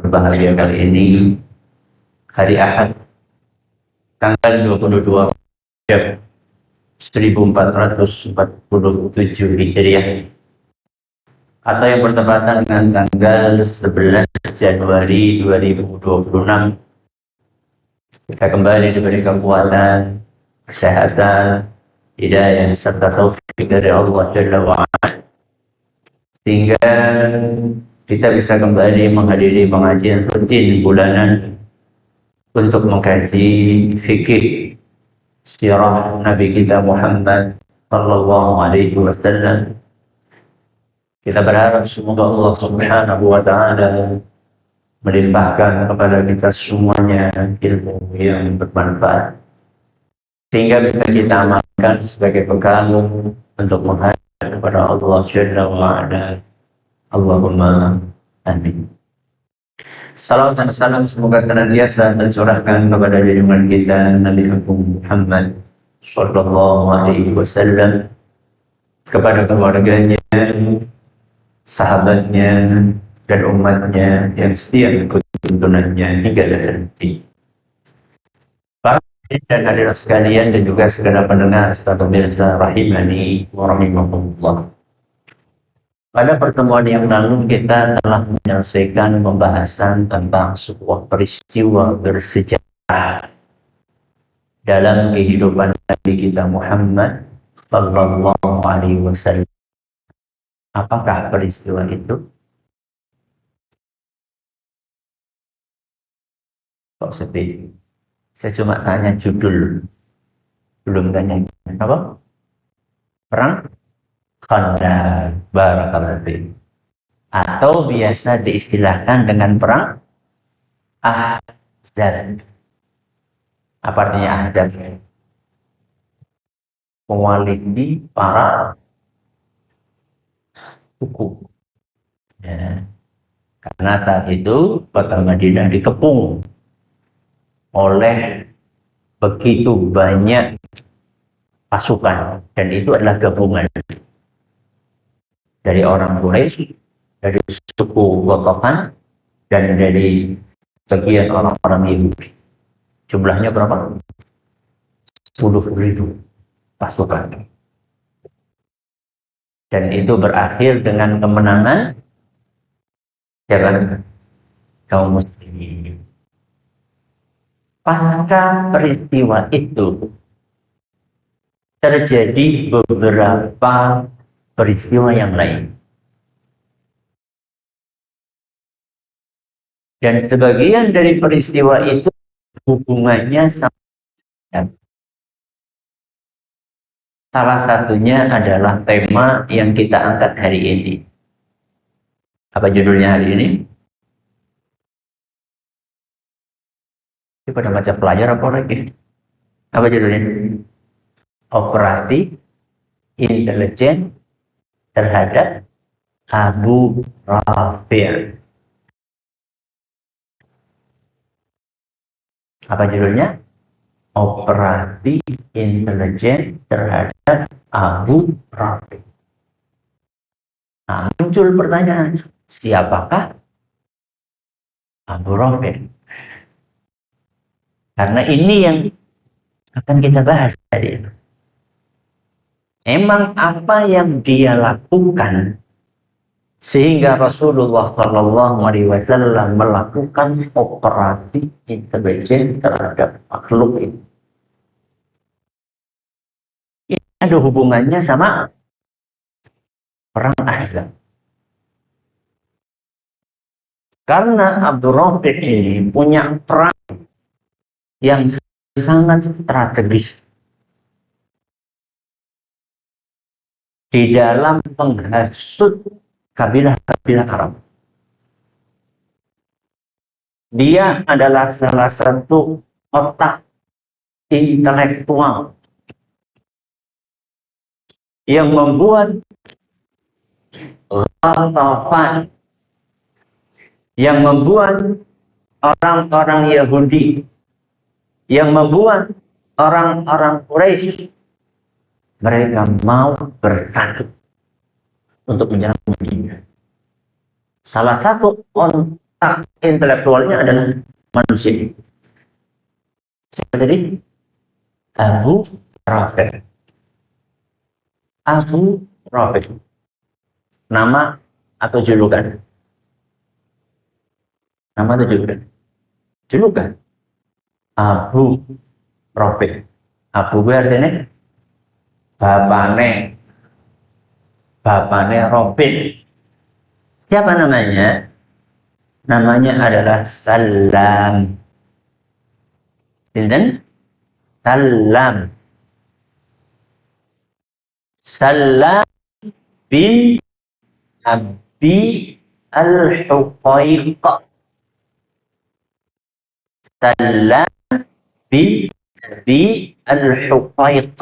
berbahagia kali ini, hari Ahad, tanggal 22 Rajab 1447 Hijriah, atau yang bertepatan dengan tanggal 11 Januari 2026. Kita kembali diberi kekuatan, kesehatan, hidayah serta taufik dari Allah Jalla wa'ala, sehingga kita bisa kembali menghadiri pengajian rutin bulanan untuk mengkaji fikih sirah Nabi kita Muhammad sallallahu alaihi wasallam. Kita berharap semoga Allah Subhanahu wa taala melimpahkan kepada kita semuanya ilmu yang bermanfaat, sehingga bisa kita amalkan sebagai bekal untuk menghadap kepada Allah Jalla wa'ala. Allahumma amin. Salawat dan salam semoga senantiasa tercurahkan kepada junjungan kita Nabi Muhammad sallallahu alaihi wasallam, kepada keluarganya, sahabatnya, dan umatnya yang setia mengikuti tuntunannya hingga akhir nanti. Para hadirin dan hadirat sekalian, dan juga segenap pendengar serta pemirsa rahimani wa rahimakumullah. Pada pertemuan yang lalu kita telah menyelesaikan pembahasan tentang sebuah peristiwa bersejarah dalam kehidupan Nabi kita Muhammad sallallahu alaihi wasallam. Apakah peristiwa itu? Kok sepi? Saya cuma tanya judul, belum tanya apa? Perang Khandaq, barakallahu fiik. Atau biasa diistilahkan dengan perang Ahzab. Apa artinya Ahzab? Koalisi para suku. Ya. Karena saat itu kota Madinah dikepung oleh begitu banyak pasukan, dan itu adalah gabungan dari orang Quraisy, dari suku Ghatafan, dan dari sebagian orang-orang Yahudi. Jumlahnya berapa? 10.000 pasukan. Dan itu berakhir dengan kemenangan jalan kaum muslimin. Pasca peristiwa itu terjadi beberapa peristiwa yang lain, dan sebagian dari peristiwa itu hubungannya sama. Salah satunya adalah tema yang kita angkat hari ini. Apa judulnya hari ini? Ini pada baca pelajar apa lagi? Apa judulnya? Operasi Intelijen terhadap Abu Rafi'. Apa judulnya? Operasi Intelijen terhadap Abu Rafi'. Nah, muncul pertanyaan, siapakah Abu Rafi'? Karena ini yang akan kita bahas tadi. Emang apa yang dia lakukan sehingga Rasulullah SAW melakukan operasi intelijen terhadap makhluk ini? Ini ada hubungannya sama perang Ahzab. Karena Abu Rafi' ini punya peran yang sangat strategis di dalam menghasut kabilah-kabilah Arab. Dia adalah salah satu otak intelektual yang membuat Ghatafan, yang membuat orang-orang Yahudi, yang membuat orang-orang Quraisy, mereka mau bersatu untuk menyerang Madinah. Salah satu intelektualnya adalah manusia. Siapa tadi? Abu Rafi'. Abu Rafi'. Nama atau julukan? Nama atau julukan? Julukan. Abu Rafi'. Abu artinya bapane Rafi'. Siapa namanya? Namanya adalah Salam. Sinten? Salam. Salam bin Abi Al-Huqaiq. Salam bin Abi Al-Huqaiq.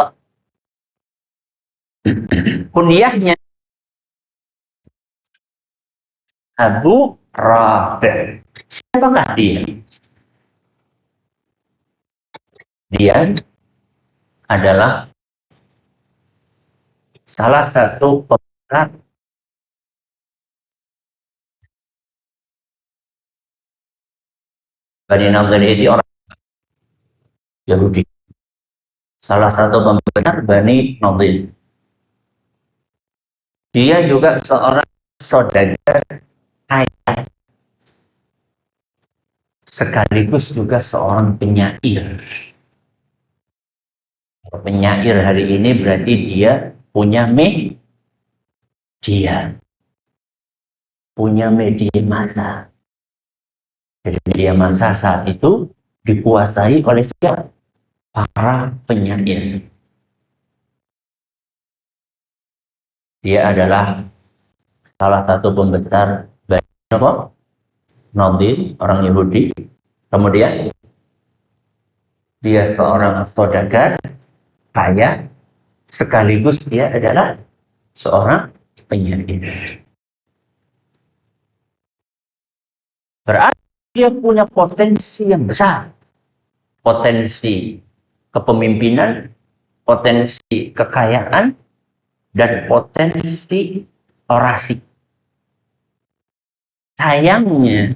Kunyahnya Abu Rafi'. Siapakah dia? Dia adalah salah satu pemberat Bani Nadir ini orang Yahudi. Salah satu pembenar Bani Nadir. Dia juga seorang saudagar kaya. Sekaligus juga seorang penyair. Penyair hari ini berarti dia punya media massa. Jadi media massa saat itu dikuasai oleh siapa? Para penyair. Dia adalah salah satu pembesar Bani Nadir, orang Yahudi. Kemudian dia seorang saudagar kaya, sekaligus dia adalah seorang penyair. Berarti dia punya potensi yang besar. Potensi kepemimpinan, potensi kekayaan, dan potensi orasi. Sayangnya,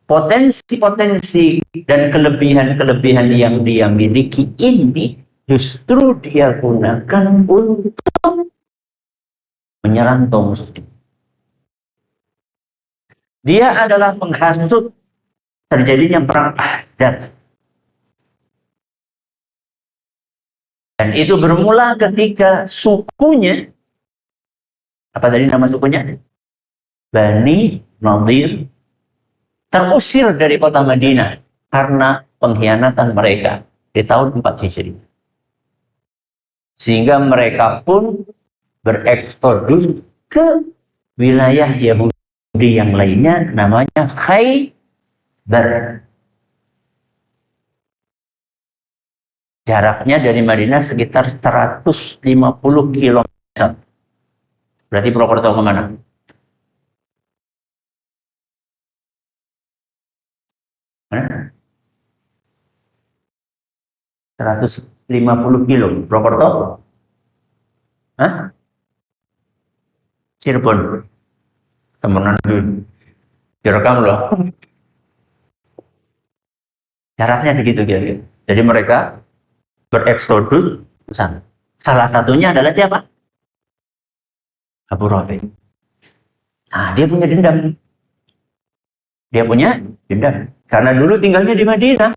potensi-potensi dan kelebihan-kelebihan yang dia miliki ini justru dia gunakan untuk menyerang kaum muslim. Dia adalah penghasut terjadinya perang Ahzab. Dan itu bermula ketika sukunya, apa tadi nama sukunya? Bani Nadir, terusir dari kota Madinah karena pengkhianatan mereka di tahun 4 Hijri. Sehingga mereka pun bereksodus ke wilayah Yahudi yang lainnya, namanya Khaybar. Jaraknya dari Madinah sekitar 150 km. Berarti Purwokerto kemana? Mana? 150 kilo. Purwokerto? Hah? Cirebon. Temenan dulu. Direkam loh. Jaraknya segitu kira-kira. Jadi mereka bereksodus ke sana. Salah satunya adalah siapa? Abu Rafi'. Nah, dia punya dendam. Karena dulu tinggalnya di Madinah.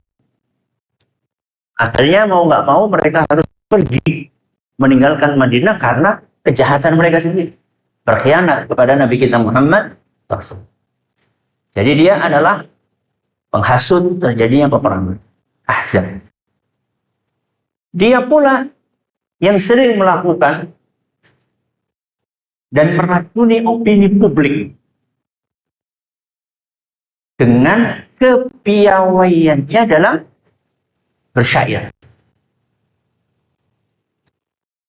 Akhirnya mau nggak mau mereka harus pergi meninggalkan Madinah karena kejahatan mereka sendiri. Berkhianat kepada Nabi kita Muhammad SAW. Jadi dia adalah penghasut terjadinya peperangan Ahzab. Dia pula yang sering melakukan dan meracuni opini publik dengan kepiawaiannya dalam bersyair.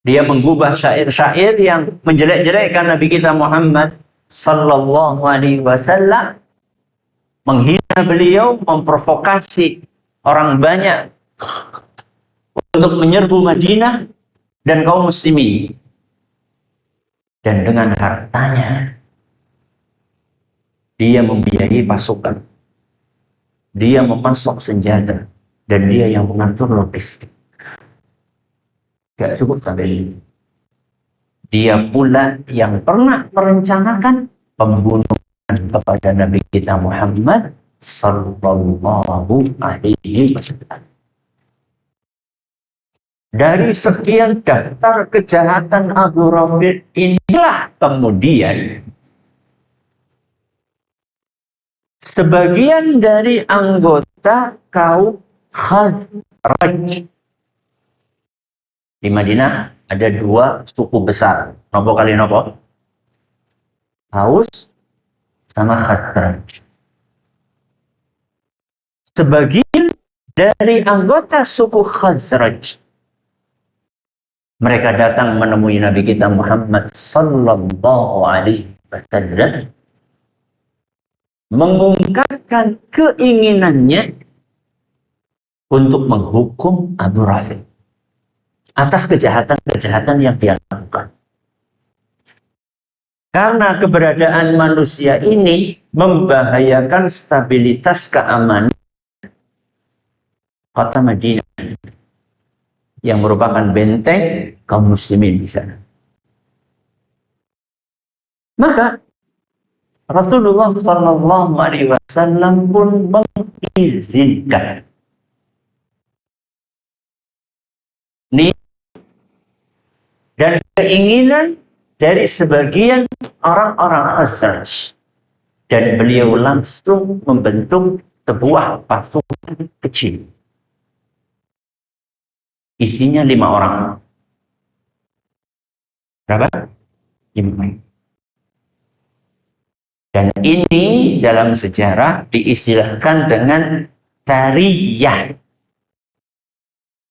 Dia mengubah syair-syair yang menjelek-jelekkan Nabi kita Muhammad sallallahu alaihi wasallam, menghina beliau, memprovokasi orang banyak untuk menyerbu Madinah dan kaum muslimin. Dan dengan hartanya Dia membiayai pasukan. Dia memasok senjata. Dan dia yang mengatur logistik. Gak cukup sampai ini. Dia pula yang pernah merencanakan pembunuhan kepada Nabi kita Muhammad sallallahu alaihi wasallam. Dari sekian daftar kejahatan Abu Rafi' inilah kemudian sebagian dari anggota kaum Khazraj. Di Madinah ada dua suku besar. Nopo kali nopo? Aus sama Khazraj. Sebagian dari anggota suku Khazraj, mereka datang menemui Nabi kita Muhammad sallallahu alaihi wasallam, mengungkapkan keinginannya untuk menghukum Abu Rafi' atas kejahatan-kejahatan yang dia lakukan. Karena keberadaan manusia ini membahayakan stabilitas keamanan kota Madinah yang merupakan benteng kaum muslimin di sana. Maka Rasulullah Shallallahu Alaihi Wasallam pun mengizinkan dan keinginan dari sebagian orang-orang Khazraj, dan beliau langsung membentuk sebuah pasukan kecil. Isinya 5 orang. Berapa? 5. Dan ini dalam sejarah diistilahkan dengan Sariyah.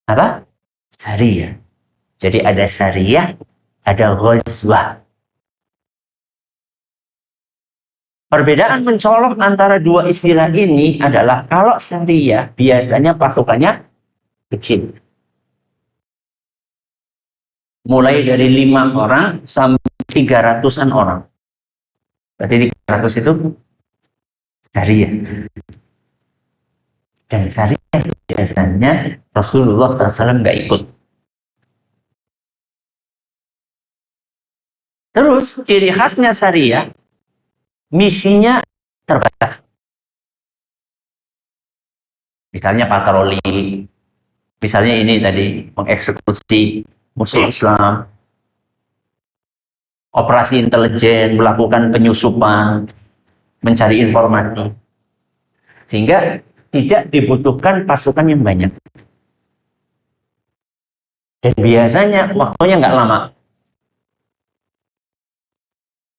Apa? Sariyah. Jadi ada Sariyah, ada Ghazwah. Perbedaan mencolok antara dua istilah ini adalah kalau Sariyah biasanya pasukannya kecil. Mulai dari 5 orang sampai 300-an orang. Berarti 300 itu Sariyah. Dan Sariyah biasanya Rasulullah SAW nggak ikut. Terus ciri khasnya Sariyah, misinya terbatas. Misalnya patroli, misalnya ini tadi mengeksekusi musuh Islam, operasi intelijen, melakukan penyusupan, mencari informasi, sehingga tidak dibutuhkan pasukan yang banyak. Dan biasanya waktunya nggak lama.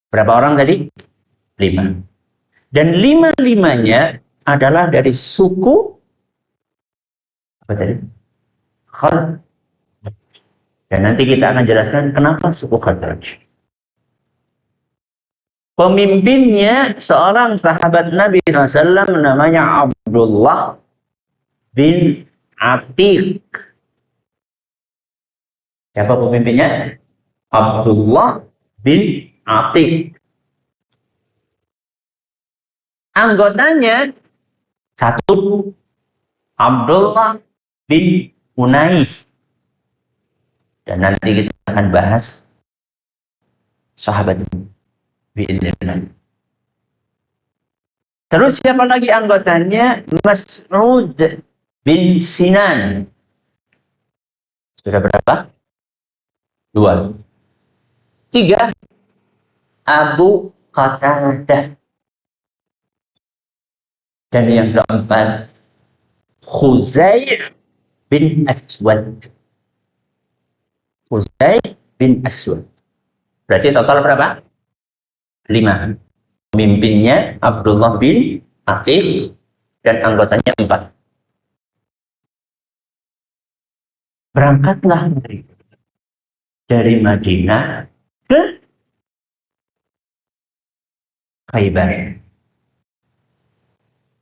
Berapa orang tadi? 5. Dan 5-5-nya adalah dari suku apa tadi? Khazraj. Dan nanti kita akan jelaskan kenapa suku Khazraj. Pemimpinnya seorang sahabat Nabi SAW namanya Abdullah bin Atiq. Siapa pemimpinnya? Abdullah bin Atiq. Anggotanya 1 Abdullah bin Unais. Dan nanti kita akan bahas sahabat bi'idznillah. Terus siapa lagi anggotanya? Mas'ud bin Sinan. Sudah berapa? 2. 3 Abu Qatadah. Dan yang keempat Khuzai' bin Aswad. Khuzai' bin Aswad. Berarti total berapa? 5. Pemimpinnya Abdullah bin Atiq dan anggotanya 4. Berangkatlah dari Madinah ke Khaybar.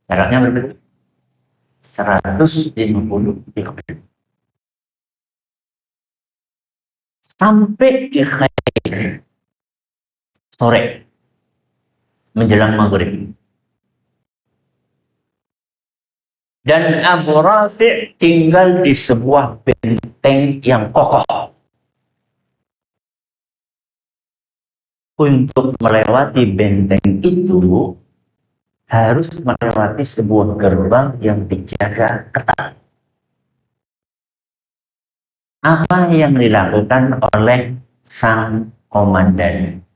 Jaraknya berapa? 150 km. Sampai di Khaybar sore menjelang maghrib. Dan Abu Rafi' tinggal di sebuah benteng yang kokoh. Untuk melewati benteng itu, harus melewati sebuah gerbang yang dijaga ketat. Apa yang dilakukan oleh sang komandan?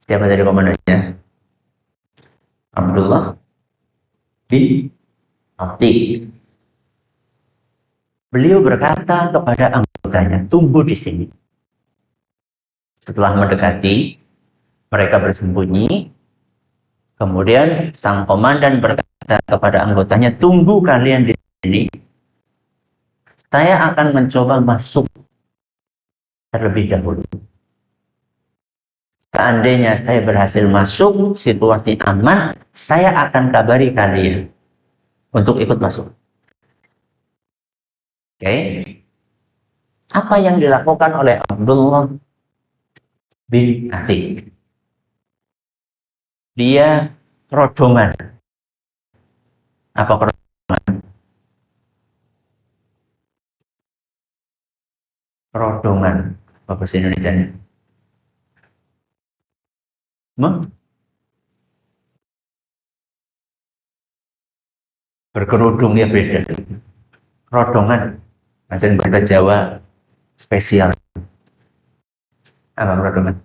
Siapa dari komandannya? Abdullah bin Atik. Beliau berkata kepada anggotanya, tunggu di sini. Setelah mendekati, mereka bersembunyi. Kemudian sang komandan berkata kepada anggotanya, tunggu kalian di sini. Saya akan mencoba masuk terlebih dahulu. Seandainya saya berhasil masuk, situasi aman, saya akan kabari kalian untuk ikut masuk. Oke. Apa yang dilakukan oleh Abdullah bin Atik? Dia kerodongan. Apa kerodongan? Kerodongan. Apa bahasa Indonesianya? Berkerudung ya beda. Kerodongan. Macam bahasa Jawa spesial. Apa kerodongan?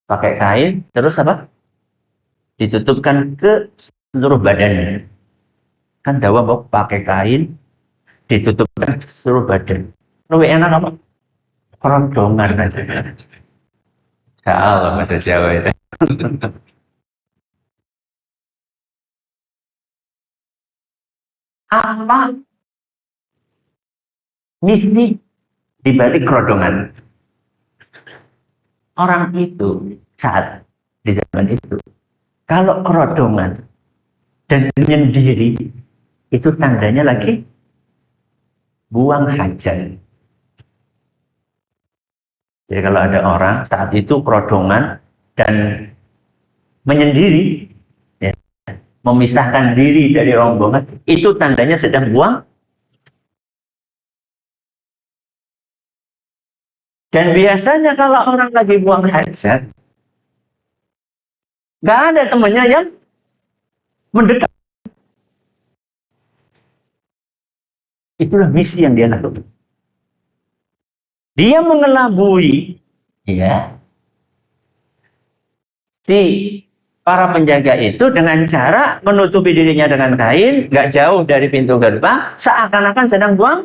Pakai kain, terus apa? Ditutupkan ke seluruh badannya. Kan Jawa mau pakai kain, ditutupkan ke seluruh badan. Lebih enak apa? Kerodongan aja. Salah bahasa Jawa itu. Apa misi di balik kerodongan? Orang itu saat di zaman itu, kalau kerodongan dan menyendiri, itu tandanya lagi buang hajat. Jadi kalau ada orang saat itu kerodongan dan menyendiri, ya, memisahkan diri dari rombongan, itu tandanya sedang buang. Dan biasanya kalau orang lagi buang hajat, nggak ada temannya yang mendekat. Itulah misi yang dia lakukan. Dia mengelabui, ya, si para penjaga itu dengan cara menutupi dirinya dengan kain, nggak jauh dari pintu gerbang, seakan-akan sedang buang.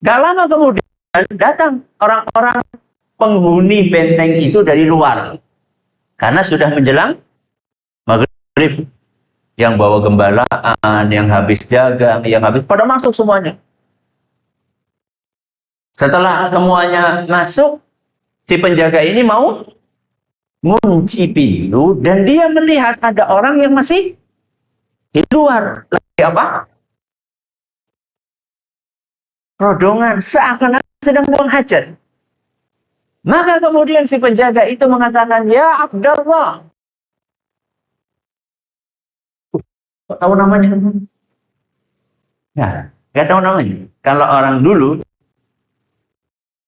Gak lama kemudian datang orang-orang penghuni benteng itu dari luar, karena sudah menjelang maghrib. Yang bawa gembalaan, yang habis dagang, yang habis pada masuk semuanya. Setelah semuanya masuk, si penjaga ini mau ngunci pintu dan dia melihat ada orang yang masih di luar. Lagi apa? Rodongan, seakan-akan sedang buang hajat. Maka kemudian si penjaga itu mengatakan, ya Abdullah. Kok tahu namanya? Nah, nggak tahu namanya. Kalau orang dulu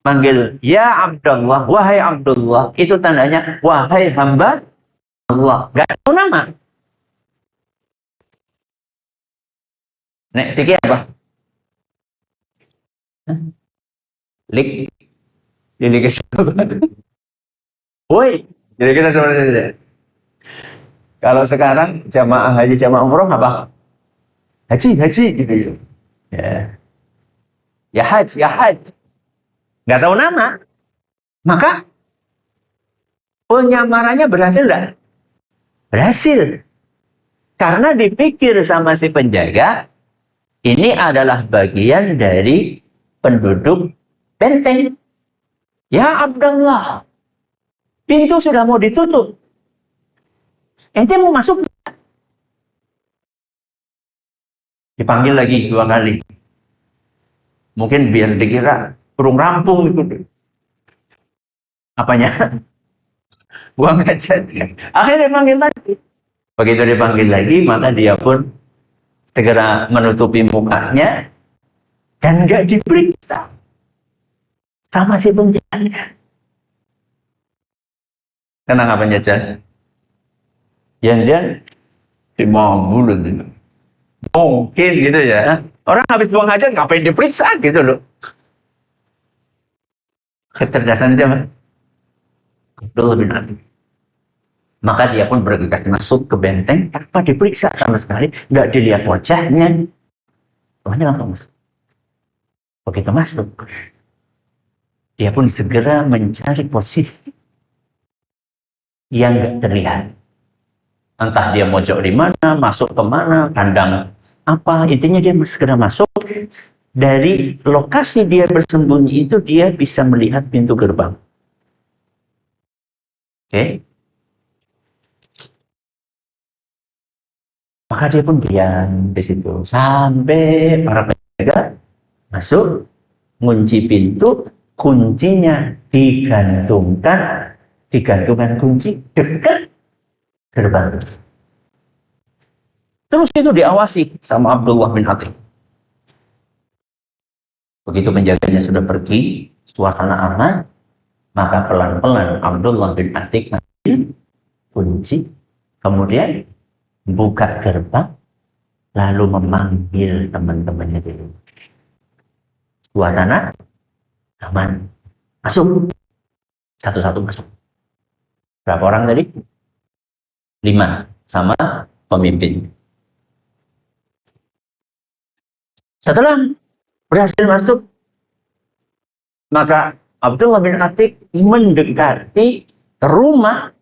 manggil, ya Abdullah, wahai Abdullah, itu tandanya, wahai hamba Allah. Nggak tahu nama. Nek sedikit apa? Lik. Jadi kesempatan. Woi, jadi kita sebenarnya. Kalau sekarang jamaah haji, jamaah umroh apa? Haji gitu. Ya. Ya haj. Nggak tahu nama. Maka penyamarannya berhasil nggak? Berhasil. Karena dipikir sama si penjaga, ini adalah bagian dari penduduk benteng. Ya Abdullah, pintu sudah mau ditutup. Ente mau masuk? Dipanggil lagi 2 kali. Mungkin biar dikira burung rampung itu. Apanya? Buang hajat. Akhirnya dipanggil lagi. Begitu dipanggil lagi, maka dia pun segera menutupi mukanya dan nggak diperiksa sama si penjahatnya. Kenapa penjahat? Yang dia mau bunuh gitu. Mungkin gitu ya. Orang habis buang hajat ngapain diperiksa gitu loh. Kecerdasan itu apa? Abdullah bin Atik. Maka dia pun bergegas masuk ke benteng tanpa diperiksa sama sekali, nggak dilihat wajahnya, pokoknya langsung masuk. Begitu masuk, dia pun segera mencari posisi yang nggak terlihat. Entah dia mojok di mana, masuk ke mana, kandang apa, intinya dia segera masuk. Dari lokasi dia bersembunyi itu dia bisa melihat pintu gerbang. Oke. Maka dia pun diam di situ sampai para penjaga masuk, ngunci pintu, kuncinya digantungan kunci dekat gerbang. Terus itu diawasi sama Abdullah bin Atik. Begitu penjaganya sudah pergi, suasana aman, maka pelan-pelan Abdullah bin Atik ambil kunci, kemudian buka gerbang, lalu memanggil teman-temannya dulu. Suasana aman. Masuk. Satu-satu masuk. Berapa orang tadi? 5. Sama pemimpin. Setelah berhasil masuk, maka Abdullah bin Atik mendekati rumahnya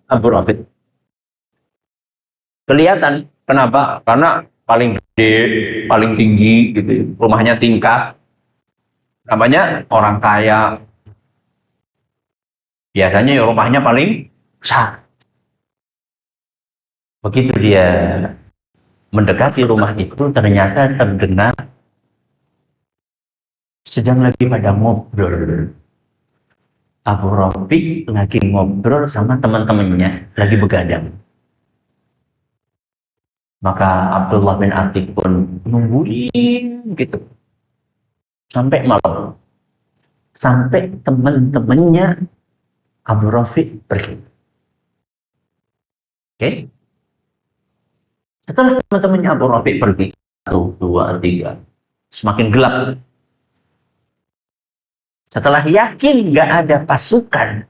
Abu Rafiq. Kelihatan. Kenapa? Karena paling gede, paling tinggi gitu. Rumahnya tingkat. Namanya orang kaya. Biasanya ya rumahnya paling besar. Begitu dia mendekati rumah itu, ternyata terdengar sedang lagi pada ngobrol. Abu Rafiq lagi ngobrol sama teman-temannya, lagi begadang. Maka Abdullah bin Atik pun nungguin gitu. Sampai malam. Sampai teman-temannya Abu Rafiq pergi. Oke? Setelah teman-temannya Abu Rafiq pergi, 1, 2, 3, semakin gelap. Setelah yakin nggak ada pasukan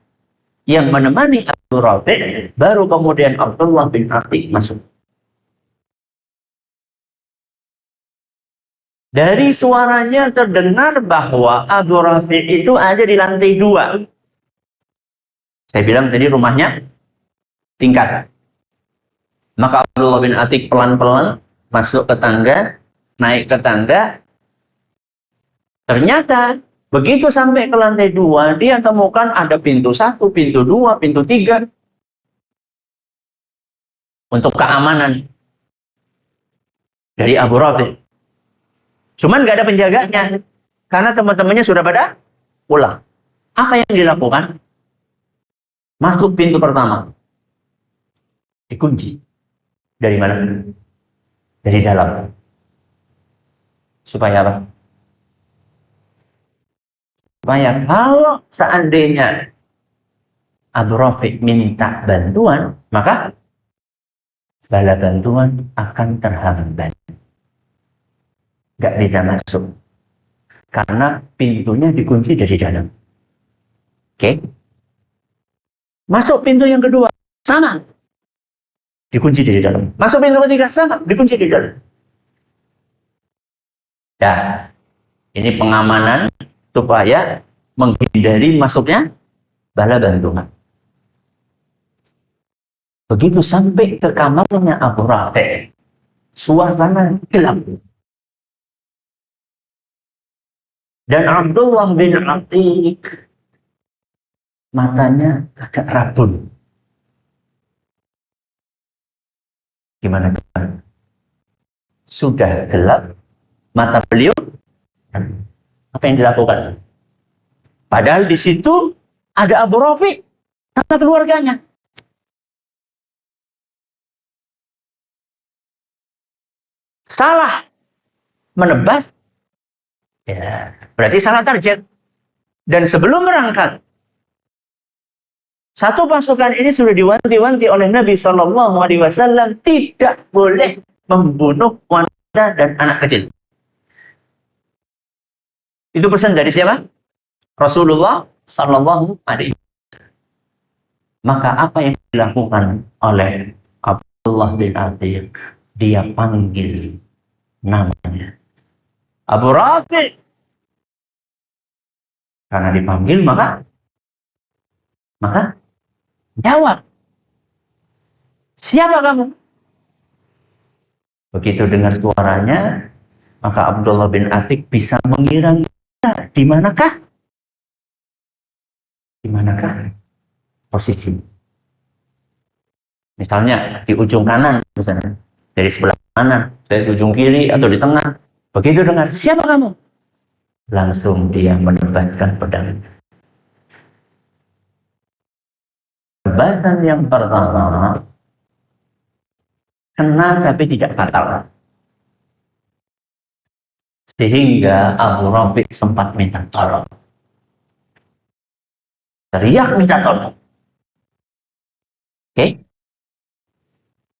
yang menemani Abu Rafiq, baru kemudian Abdullah bin Atik masuk. Dari suaranya terdengar bahwa Abu Rafiq itu ada di lantai 2. Saya bilang tadi rumahnya tingkat. Maka Abdullah bin Atik pelan-pelan masuk ke tangga, naik ke tangga. Ternyata begitu sampai ke lantai 2, dia temukan ada pintu 1, pintu 2, pintu 3. Untuk keamanan dari Abu Rafiq. Cuman nggak ada penjaganya. Karena teman-temannya sudah pada pulang. Apa yang dilakukan? Masuk pintu pertama. Dikunci. Dari mana? Dari dalam. Supaya apa? Supaya kalau seandainya Abu Rafiq minta bantuan, maka bala bantuan akan terhambat. Gak bisa masuk. Karena pintunya dikunci dari dalam. Oke? Masuk pintu yang kedua, sama. Dikunci dari dalam. Masuk pintu ketiga, sama. Dikunci di dalam. Ya, ini pengamanan supaya menghindari masuknya bala bantuan. Begitu sampai ke kamarnya Abu Rafiq, suasana gelap. Dan Abdullah bin Atik matanya agak rabun. Gimana teman? Sudah gelap mata beliau, apa yang dilakukan? Padahal di situ ada Abu Rafiq sama keluarganya. salah menebas, ya berarti salah target. Dan sebelum berangkat, satu pasukan ini sudah diwanti-wanti oleh Nabi Shallallahu Alaihi Wasallam tidak boleh membunuh wanita dan anak kecil. Itu pesan dari siapa? Rasulullah Shallallahu Alaihi Wasallam. Maka apa yang dilakukan oleh Abdullah bin Atiq? Dia panggil namanya Abu Rafi. Karena dipanggil maka jawab. Siapa kamu? Begitu dengar suaranya, maka Abdullah bin Atiq bisa mengira di manakah? Di manakah posisi? Misalnya di ujung kanan, misalnya dari sebelah kanan, dari ujung kiri atau di tengah. Begitu dengar, siapa kamu? Langsung dia menebaskan pedangnya. Tebasan yang pertama kena tapi tidak fatal. Sehingga Abu Rafiq sempat minta tolong. Teriak minta tolong. Oke?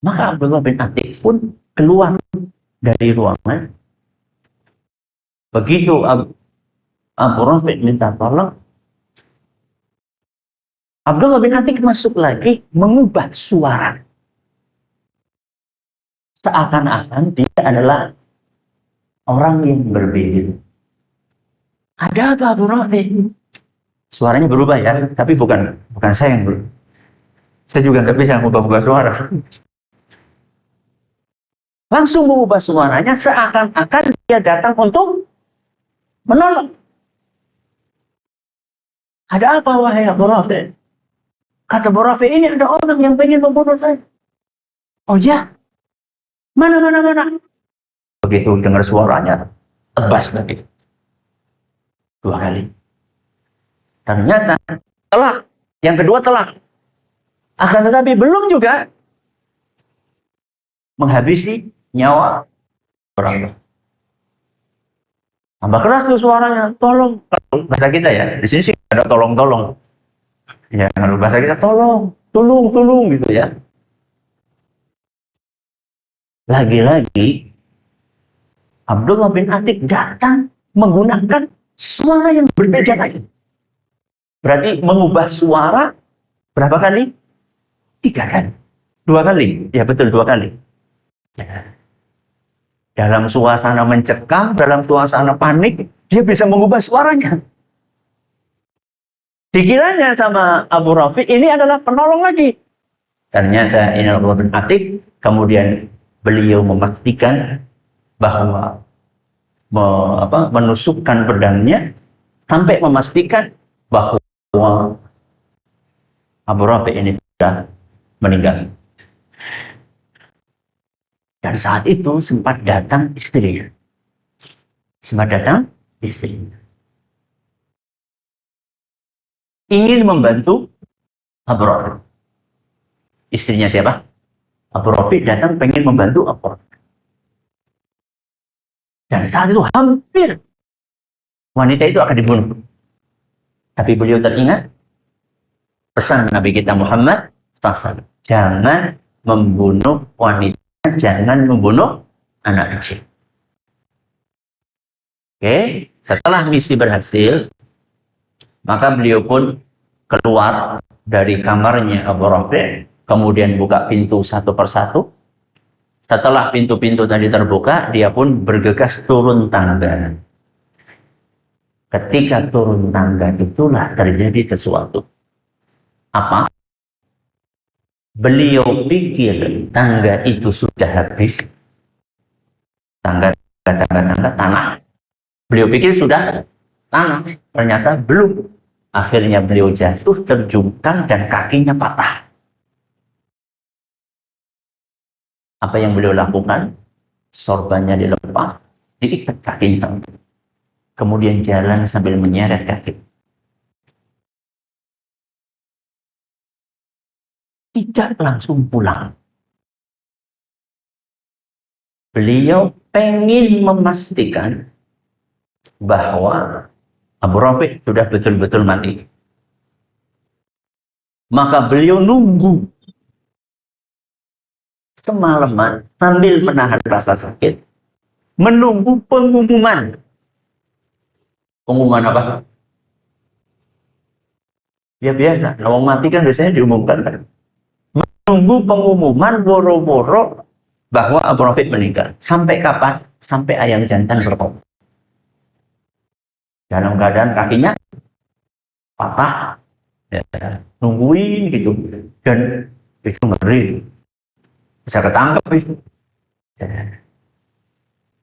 Maka Abdullah bin Atiq pun keluar dari ruangan. Begitu Abu Rafiq minta tolong, Abdullah bin Atiq masuk lagi mengubah suara. Seakan-akan dia adalah orang yang berbeda. Ada apa Abu Rafiq? Suaranya berubah ya, tapi bukan saya yang berubah. Saya juga nggak bisa mengubah suara. Langsung mengubah suaranya seakan-akan dia datang untuk menolong. Ada apa wahai Abu Rafiq? Kata Abu Rafiq, ini ada orang yang ingin membunuh saya. Oh ya? Mana? Begitu dengar suaranya, tebas lagi. 2 kali. Ternyata telak. Yang kedua telak. Akan tetapi belum juga menghabisi nyawa orang. Tambah keras tuh suaranya, tolong. Bahasa kita ya, di sini sih ada tolong-tolong. Ya, kalau bahasa kita tolong gitu ya. Lagi-lagi Abdullah bin Atiq datang menggunakan suara yang berbeda lagi. Berarti mengubah suara berapa kali? 3 kali. 2 kali. Ya betul, 2 kali. Ya. Dalam suasana mencekam, dalam suasana panik, dia bisa mengubah suaranya. Dikiranya sama Abu Rafiq ini adalah penolong lagi. Ternyata ini Abdullah bin Atiq. Kemudian beliau memastikan bahwa menusukkan pedangnya sampai memastikan bahwa Abu Rafiq ini sudah meninggal. Dan saat itu sempat datang istrinya. Ingin membantu Abu Rafiq. Istrinya siapa? Abu Rafiq datang pengen membantu Abu Rafiq. Dan saat itu hampir wanita itu akan dibunuh. Tapi beliau teringat pesan Nabi kita Muhammad SAW. Jangan membunuh wanita, jangan membunuh anak kecil. Oke, setelah misi berhasil, maka beliau pun keluar dari kamarnya Abu Rafiq, kemudian buka pintu satu persatu. Setelah pintu-pintu tadi terbuka, dia pun bergegas turun tangga. Ketika turun tangga itulah terjadi sesuatu. Apa? Beliau pikir tangga itu sudah habis. Tangga tanah. Beliau pikir sudah tanah. Ternyata belum. Akhirnya beliau jatuh, terjungkang dan kakinya patah. Apa yang beliau lakukan? Sorbannya dilepas, diikat kakinya. Kemudian jalan sambil menyeret kaki. Tidak langsung pulang. beliau pengen memastikan bahwa Abu Rafi sudah betul-betul mati. Maka beliau nunggu semalaman sambil menahan rasa sakit, menunggu pengumuman. Pengumuman apa? Ya biasa, orang mati kan biasanya diumumkan kan. Menunggu pengumuman boro-boro bahwa Abu Rafi meninggal. Sampai kapan? Sampai ayam jantan berkokok. Dalam keadaan kakinya patah, ya, nungguin gitu, dan itu ngeri, bisa ketangkep itu. Ya.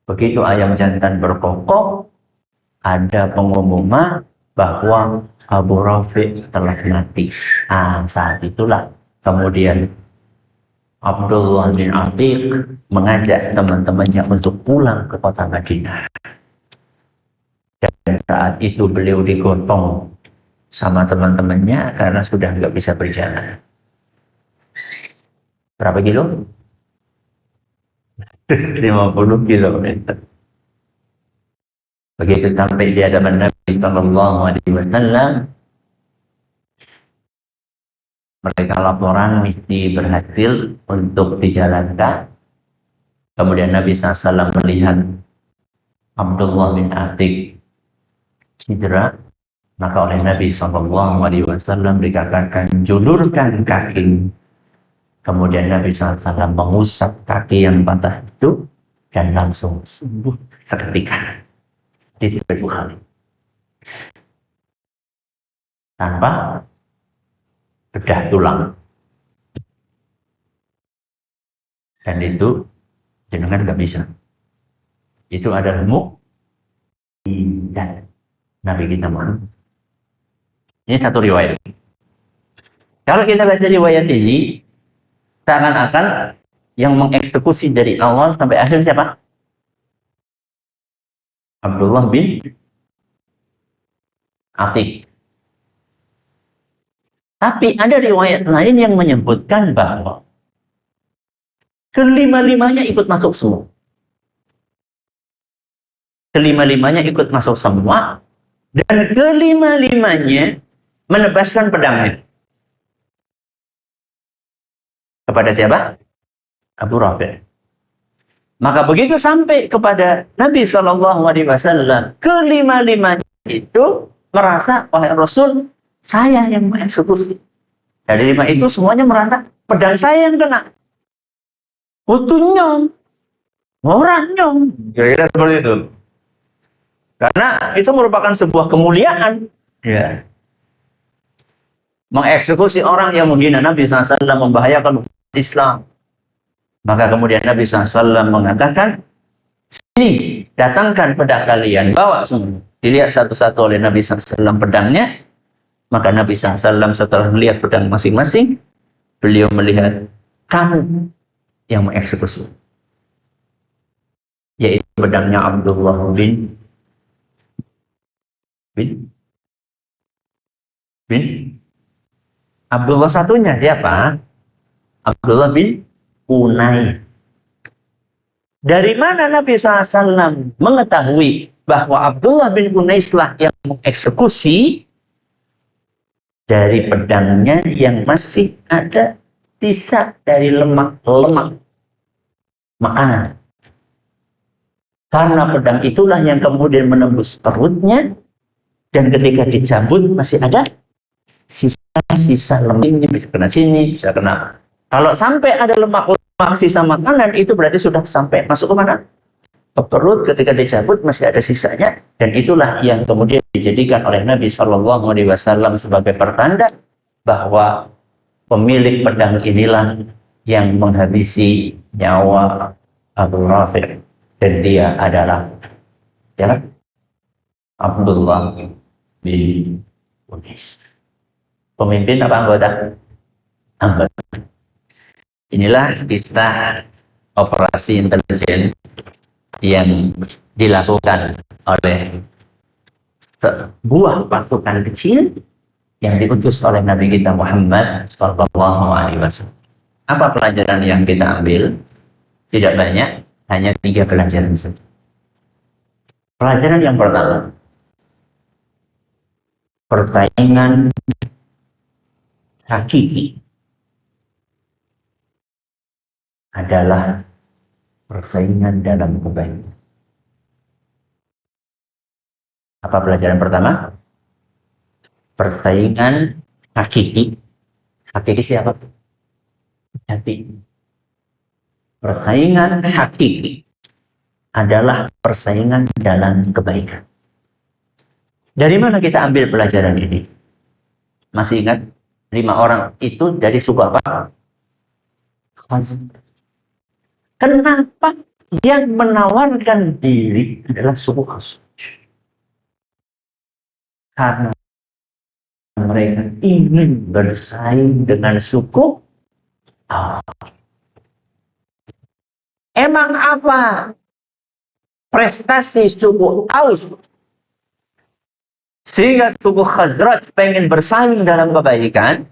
Begitu ayam jantan berkokok, ada pengumuman bahwa Abu Rafi telah mati. Saat itulah kemudian Abdullah bin Atiq mengajak teman-temannya untuk pulang ke kota Madinah. Dan saat itu beliau digotong sama teman-temannya karena sudah nggak bisa berjalan. Berapa kilo? 50 kilometer. Begitu sampai di hadapan Nabi Sallallahu Alaihi Wasallam, mereka laporan misi berhasil untuk dijalankan. Kemudian Nabi SAW melihat Abdullah bin Atiq cedera, maka oleh Nabi SAW dikatakan julurkan kaki. Kemudian Nabi SAW mengusap kaki yang patah itu dan langsung sembuh seketika di Bukhari tanpa bedah tulang. Dan itu jenengan nggak bisa. Itu adalah mukjizat Nabi kita Muhammad. Ini satu riwayat. Kalau kita baca riwayat ini, seakan-akan yang mengeksekusi dari awal sampai akhir siapa? Abdullah bin Atiq. Tapi ada riwayat lain yang menyebutkan bahwa kelima-limanya ikut masuk semua. Kelima-limanya ikut masuk semua. Dan kelima-limanya menebaskan pedangnya. Kepada siapa? Abu Rafi. Maka begitu sampai kepada Nabi SAW, kelima-limanya itu merasa, wahai Rasul, saya yang mengeksekusi. Dari 5 itu semuanya merasa pedang saya yang kena. Utuhnya, orangnya. Kira-kira seperti itu. Karena itu merupakan sebuah kemuliaan. Ya. Mengeksekusi orang yang menghina Nabi SAW, membahayakan Islam. Maka kemudian Nabi SAW mengatakan, sini, datangkan pedang kalian, bawa semua. Dilihat satu-satu oleh Nabi SAW pedangnya. Maka Nabi SAW setelah melihat pedang masing-masing, beliau melihat, kamu yang mengeksekusi. Yaitu pedangnya Abdullah bin Abdullah satunya siapa? Abdullah bin Unais. Dari mana Nabi SAW mengetahui bahwa Abdullah bin Unais lah yang mengeksekusi? Dari pedangnya yang masih ada sisa dari lemak-lemak makanan. Karena pedang itulah yang kemudian menembus perutnya, dan ketika dicabut masih ada sisa lemak ini, bisa kena sini, bisa kena. Kalau sampai ada lemak-lemak sisa makanan, itu berarti sudah sampai masuk ke mana? Ke perut. Ketika dicabut masih ada sisanya, dan itulah yang kemudian dijadikan oleh Nabi SAW sebagai pertanda bahwa pemilik pedang inilah yang menghabisi nyawa Abu Rafi, dan dia adalah Abdullah bin Unais. Pemimpin apa anggota? Anggota. Inilah kisah operasi intelijen yang dilakukan oleh sebuah pasukan kecil yang diutus oleh Nabi kita Muhammad SAW. Apa pelajaran yang kita ambil? Tidak banyak, Hanya 3 pelajaran saja. Pelajaran yang pertama, persaingan hakiki adalah persaingan dalam kebaikan. Apa pelajaran pertama? Persaingan hakiki. Hakiki siapa? Hati. Persaingan hakiki adalah persaingan dalam kebaikan. Dari mana kita ambil pelajaran ini? Masih ingat 5 orang itu dari suku apa? Kenapa yang menawarkan diri adalah suku Khazraj? Karena mereka ingin bersaing dengan suku Aus. Emang apa prestasi suku Aus sehingga suku Khazraj pengen bersaing dalam kebaikan?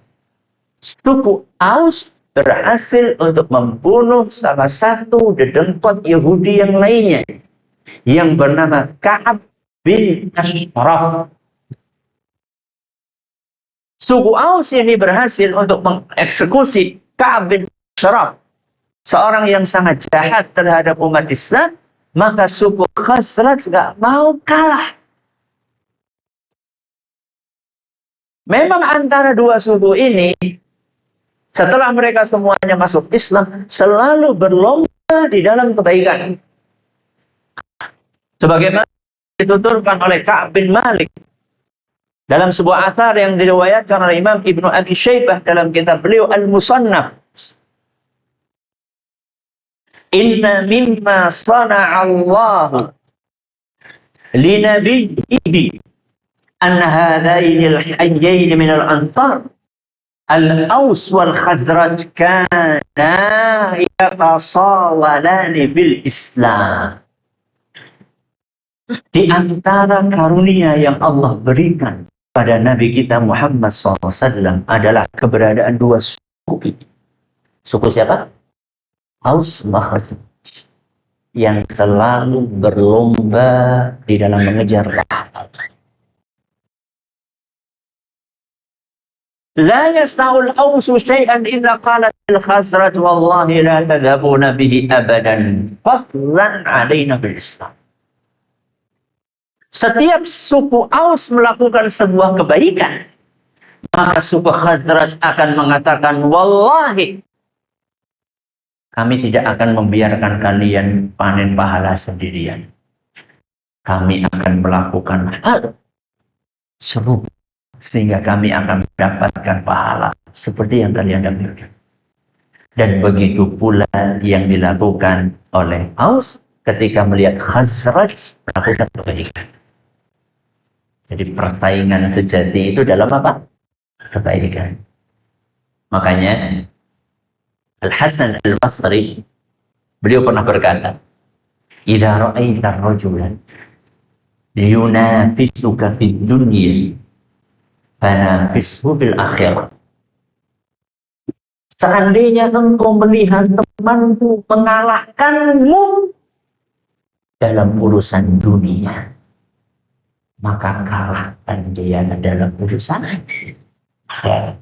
Suku Aus berhasil untuk membunuh salah satu dedengkot Yahudi yang lainnya yang bernama Ka'ab bin Ashraf. Suku Aus ini berhasil untuk mengeksekusi Ka'ab bin Ashraf, seorang yang sangat jahat terhadap umat Islam. Maka suku Khazraj gak mau kalah. Memang antara dua suku ini, setelah mereka semuanya masuk Islam, selalu berlomba di dalam kebaikan. Sebagaimana dituturkan oleh Ka'ab bin Malik dalam sebuah athar yang diriwayatkan oleh Imam Ibnu Abi Syaibah dalam kitab beliau Al-Musannaf. Inna mimma sana'allahu li nabiyyihi an hadaini al-hayyaini min al-antar al-Aus wal Khazraj kana yatasawalani bil Islam. Di antara karunia yang Allah berikan pada Nabi kita Muhammad SAW adalah keberadaan dua suku. Suku siapa? Aus wa Khazraj, yang selalu berlomba di dalam mengejar rahmat. La yasna'ul Ausu syai'an illa qalat al-Khazraj wallahi la tadhabuna bihi abadan fadlan alaina bil Islam. Setiap suku Aus melakukan sebuah kebaikan, maka suku Khazraj akan mengatakan, wallahi, kami tidak akan membiarkan kalian panen pahala sendirian. Kami akan melakukan hal serupa sehingga kami akan mendapatkan pahala seperti yang kalian dapatkan. Dan begitu pula yang dilakukan oleh Aus ketika melihat Khazraj melakukan kebaikan. Jadi persaingan sejati itu dalam apa? Kebaikan. Makanya Al-Hasan Al-Basri, beliau pernah berkata, "Idza ra'aita rajulan yunafisuka fid dunya, fanafishu fil akhirah." Seandainya engkau melihat temanmu mengalahkanmu dalam urusan dunia, maka kalahkan dia dalam urusan akhirat.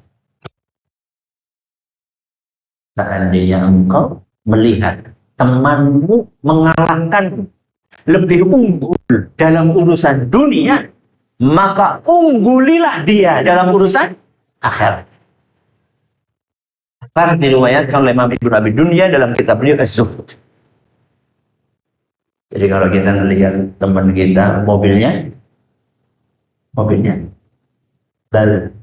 Seandainya engkau melihat temanmu mengalahkan, lebih unggul dalam urusan dunia, maka unggulilah dia dalam urusan akhirat. Karena diriwayatkan oleh Imam Ibnu Abi Dunya dalam kitab beliau Az-Zuhd. Jadi kalau kita melihat teman kita mobilnya baru,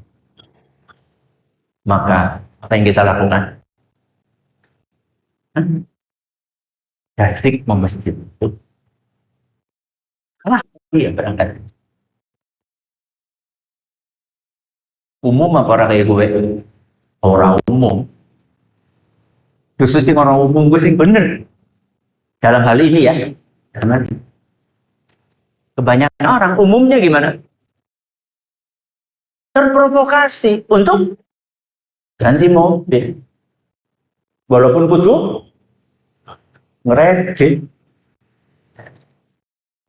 maka apa yang kita lakukan? Gasik memasjid itu. Kalah dia berangkat. Umum apa orang kayak gue? Orang umum. Khususnya orang umum gue sih bener. Dalam hal ini ya. Karena kebanyakan orang umumnya gimana? Terprovokasi untuk ganti mobil. Walaupun kudu ngeredit.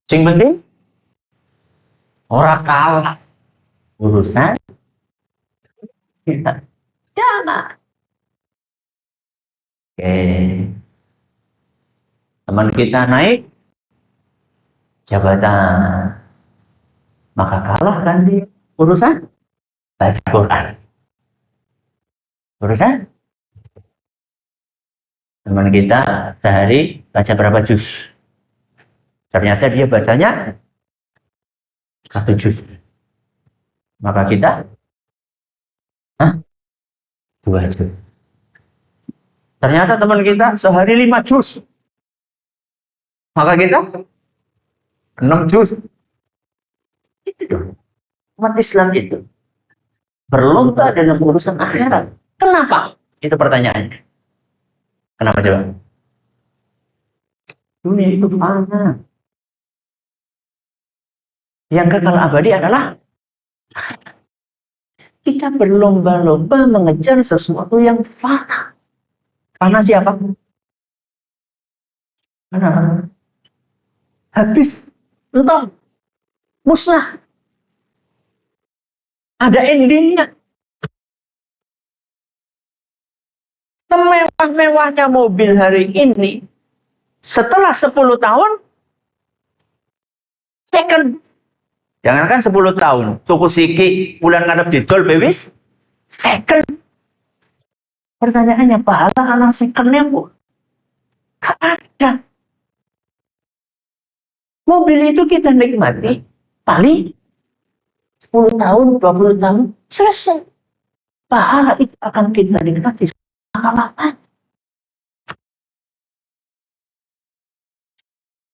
Sing penting ora kalah urusan kita. Jangan. Oke. Teman kita naik jabatan, maka kalah kan di urusan baca Quran. Urusan teman kita sehari baca berapa juz? Ternyata dia bacanya 1 juz. Maka kita 2 juz. Ternyata teman kita sehari 5 juz. Maka kita 6 juz. Itu dong. Umat Islam itu berlomba dalam urusan akhirat. Kenapa? Itu pertanyaannya. Kenapa coba? Dunia itu fana. Yang kekal abadi adalah kita berlomba-lomba mengejar sesuatu yang fana. Fana siapa? Fana. Habis. Entah. Musnah. Ada endingnya. Semewah-mewahnya mobil hari ini, setelah 10 tahun, second. Jangankan 10 tahun, tuku siki bulan ngadep didol bewis, second. Pertanyaannya, pahala anak secondnya bu? Gak ada. Mobil itu kita nikmati, paling 10 tahun, 20 tahun, selesai. Pahala itu akan kita nikmati.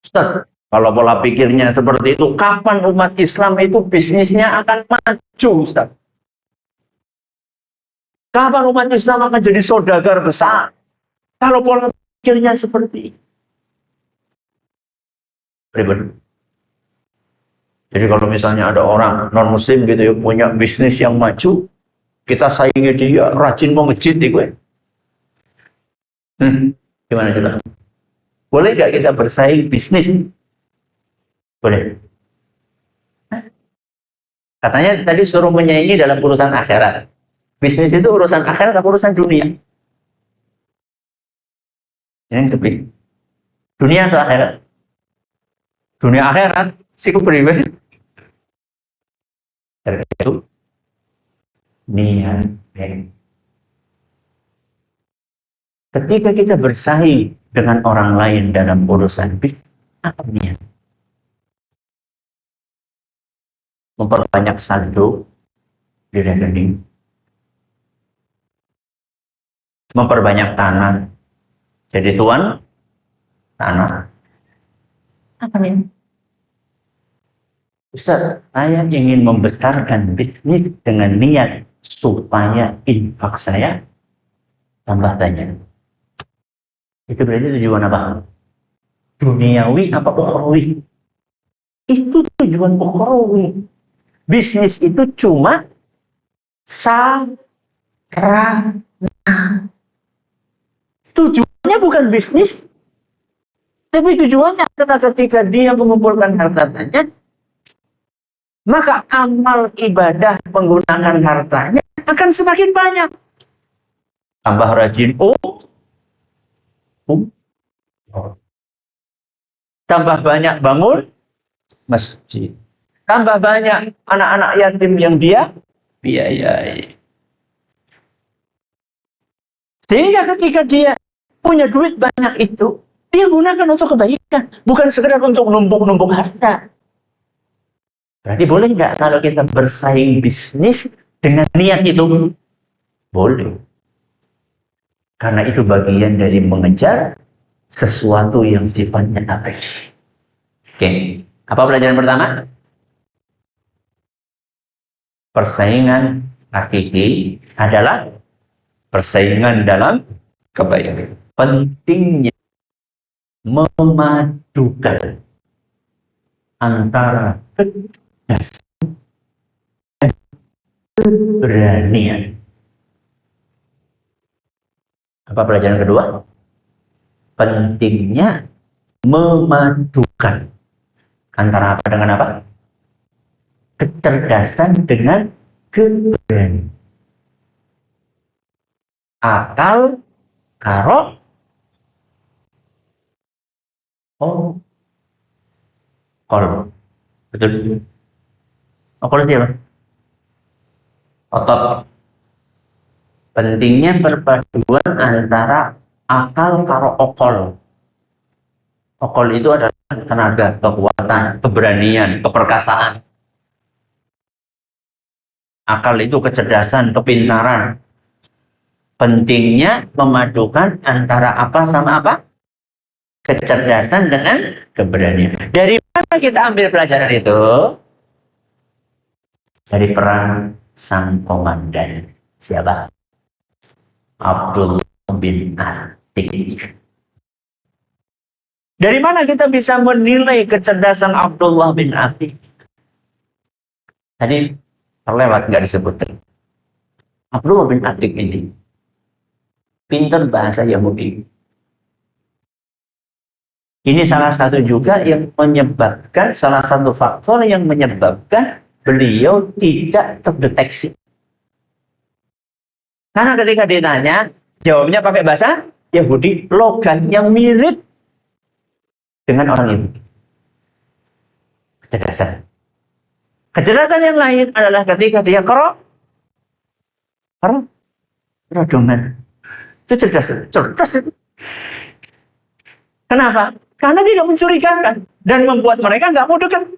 Ustaz, kalau pola pikirnya seperti itu, kapan umat Islam itu bisnisnya akan maju, Ustaz? Kapan umat Islam akan jadi saudagar besar? Kalau pola pikirnya seperti itu. Ribet. Jadi kalau misalnya ada orang non-muslim gitu ya, punya bisnis yang maju, kita saingi dia, rajin mau ngejit gue. Gimana coba? Boleh gak kita bersaing bisnis? Boleh. Katanya tadi suruh menyaingi dalam urusan akhirat. Bisnis itu urusan akhirat atau urusan dunia? Ini yang sepi. Dunia atau akhirat? Dunia akhirat, si kepribadi. Karena itu, niat. Ketika kita bersaing dengan orang lain dalam urusan bisnis, apa niat? Memperbanyak saldo di rekening, memperbanyak tanah, jadi tuan tanah. Apa niat? Ustaz, saya ingin membesarkan bisnis dengan niat supaya infak saya tambah banyak. Itu berarti tujuan apa? Duniawi apa ukhrawi? Itu tujuan ukhrawi. Bisnis itu cuma sarana. Tujuannya bukan bisnis. Tapi tujuannya adalah ketika dia mengumpulkan harta banyak, maka amal ibadah menggunakan hartanya akan semakin banyak. Tambah rajin tambah banyak bangun masjid, tambah banyak anak-anak yatim yang dia biayai. Sehingga ketika dia punya duit banyak itu, dia gunakan untuk kebaikan, bukan sekedar untuk numpuk-numpuk harta. Berarti boleh nggak kalau kita bersaing bisnis dengan niat itu? Boleh. Karena itu bagian dari mengejar sesuatu yang sifatnya abadi. Oke, apa pelajaran pertama? Persaingan hakiki adalah persaingan dalam kebaikan. Pentingnya memadukan antara kecerdasan dan keberanian. Apa pelajaran kedua? pentingnya memadukan antara apa dengan apa? Kecerdasan dengan keberanian. Akal karo kol. Betul. Kol siapa? Otot. Pentingnya perpaduan antara akal karo okol. Okol itu adalah tenaga, kekuatan, keberanian, keperkasaan. Akal itu kecerdasan, kepintaran. Pentingnya memadukan antara apa sama apa? Kecerdasan dengan keberanian. Dari mana kita ambil pelajaran itu? Dari perang sang komandan. Siapa? Abdullah bin Atik. Dari mana kita bisa menilai kecerdasan Abdullah bin Atik? Tadi terlewat, nggak disebutkan. Abdullah bin Atik ini pintar bahasa Yahudi. Ini salah satu juga yang menyebabkan, salah satu faktor yang menyebabkan beliau tidak terdeteksi. Karena ketika ditanya, jawabnya pakai bahasa Yahudi, logatnya mirip dengan orang itu. Kecerdasan. Kecerdasan yang lain adalah ketika dia kerodongan. Itu cerdas itu. Kenapa? Karena tidak mencurigakan dan membuat mereka nggak mau dekat.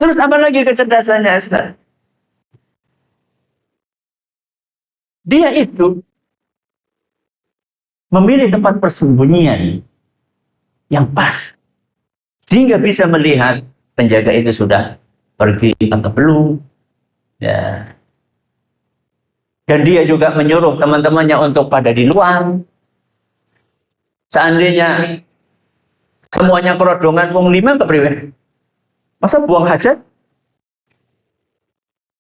Terus apa lagi kecerdasannya, Ustaz? Dia itu memilih tempat persembunyian yang pas, sehingga bisa melihat penjaga itu sudah pergi atau belum. Ya. Dan dia juga menyuruh teman-temannya untuk pada di luar. Seandainya semuanya kerodongan wong 5 kepriwe? Masa buang hajat?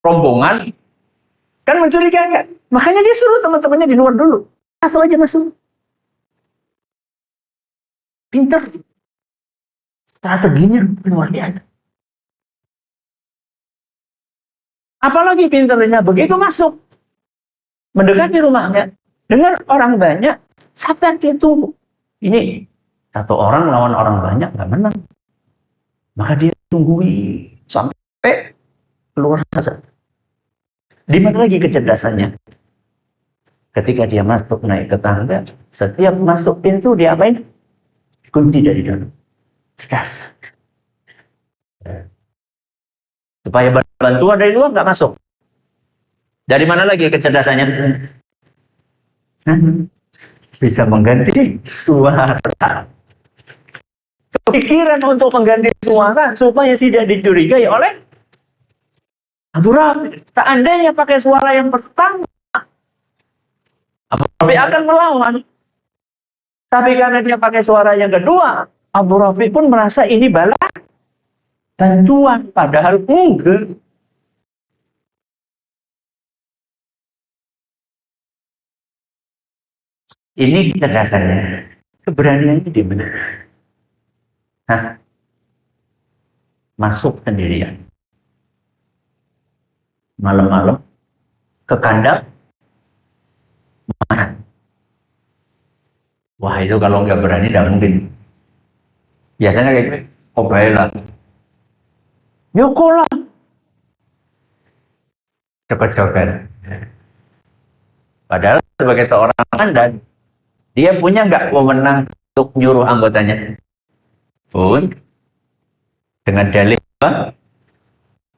Rombongan? Kan mencurigakan. Makanya dia suruh teman-temannya di luar dulu. Satu aja masuk. Pinter. Strateginya luar biasa. Apalagi pinternya, begitu masuk, mendekati rumahnya, dengar orang banyak, sabar dia tunggu. Ini satu orang lawan orang banyak nggak menang. Maka dia tungguin sampai keluar asap. Di mana lagi kecerdasannya? Ketika dia masuk naik ke tangga, setiap masuk pintu dia apain? Kunci dari dalam. Cerdas. Supaya bantuan dari luar nggak masuk. Dari mana lagi kecerdasannya? Bisa mengganti suara. Kepikiran untuk mengganti suara supaya tidak dicurigai oleh Abu Rafi. Seandainya pakai suara yang pertama, Abu Rafi akan melawan. Tapi karena dia pakai suara yang kedua, Abu Rafi pun merasa ini bala bantuan. Padahal enggak. Ini kecerdasannya. Keberaniannya di mana? Hah? Masuk sendirian. Malam-malam ke kandang. Wah, itu kalau nggak berani nggak mungkin. Biasanya kayak gitu. Oh, baiklah. Yokolah. Cepet-cepet. Padahal sebagai seorang komandan, dia punya nggak wewenang untuk nyuruh anggotanya? Pun dengan dalih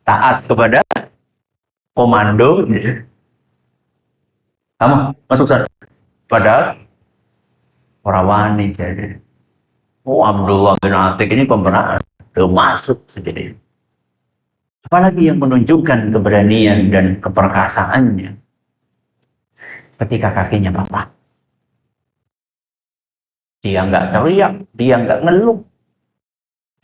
taat kepada komando. Kamu masuk sana. Padahal orang wani jadi. Oh, Abdullah bin Atik ini pemberani. Dia masuk sendiri. Apalagi yang menunjukkan keberanian dan keperkasaannya ketika kakinya patah. Dia nggak teriak, dia nggak ngeluh.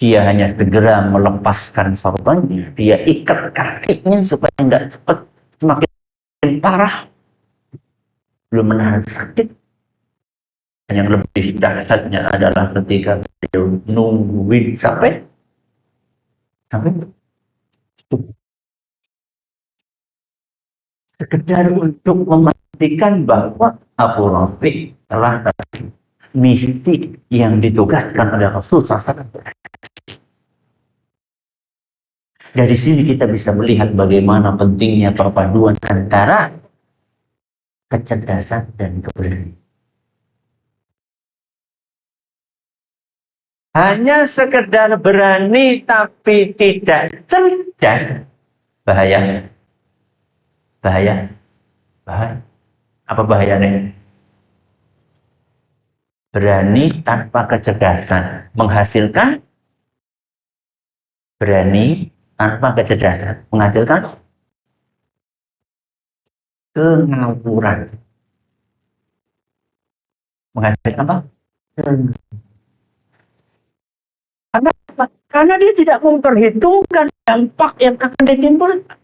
Dia hanya segera melepaskan sorbannya. Dia ikat kakinya supaya nggak cepat semakin parah. belum menahan sakit. Yang lebih dahsyatnya adalah ketika beliau nungguin sampai sekedar untuk memastikan bahwa Abu Rafiq telah misi yang ditugaskan oleh Rasul SAW. Dari sini kita bisa melihat bagaimana pentingnya perpaduan antara kecerdasan dan keberanian. Hanya sekedar berani tapi tidak cerdas, bahaya. Bahaya. Apa bahayanya? Berani tanpa kecerdasan menghasilkan berani tanpa kecerdasan menghasilkan kengawuran. Menghasilkan apa? Karena dia tidak memperhitungkan dampak yang akan ditimbulkan.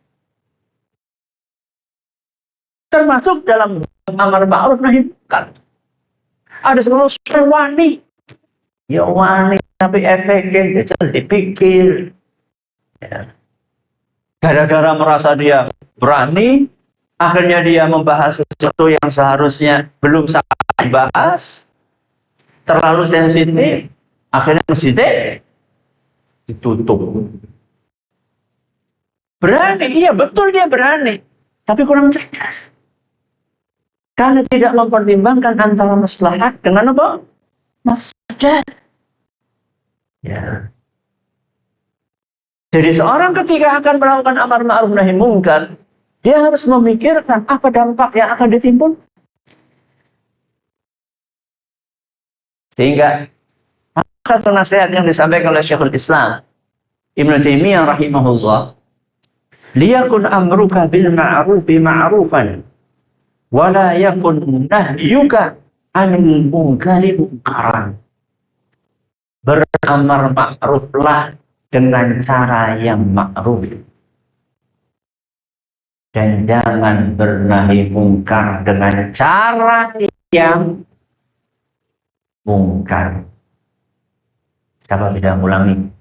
Termasuk dalam amar ma'ruf nahi munkar. Ada seorang wani. Ya wani, tapi efeknya jangan dipikir. Ya. Gara-gara merasa dia berani, akhirnya dia membahas sesuatu yang seharusnya belum saatnya dibahas. Terlalu sensitif. Akhirnya masjidnya ditutup. Berani, iya betul dia berani. Tapi kurang cerdas. Karena tidak mempertimbangkan antara maslahat dengan apa? Mafsadat. Ya. Jadi seorang ketika akan melakukan amar ma'ruf nahi munkar, dia harus memikirkan apa dampak yang akan ditimbul. Sehingga satu nasihat yang disampaikan oleh Syekhul Islam Ibnu Taimiyah rahimahullah, liyakun amruka bil ma'rufi ma'rufan wa la yakun nahyuka 'anil munkari munkaran. Beramar ma'ruflah dengan cara yang ma'ruf dan jangan bernahi mungkar dengan cara yang mungkar. Siapa bisa mengulangi?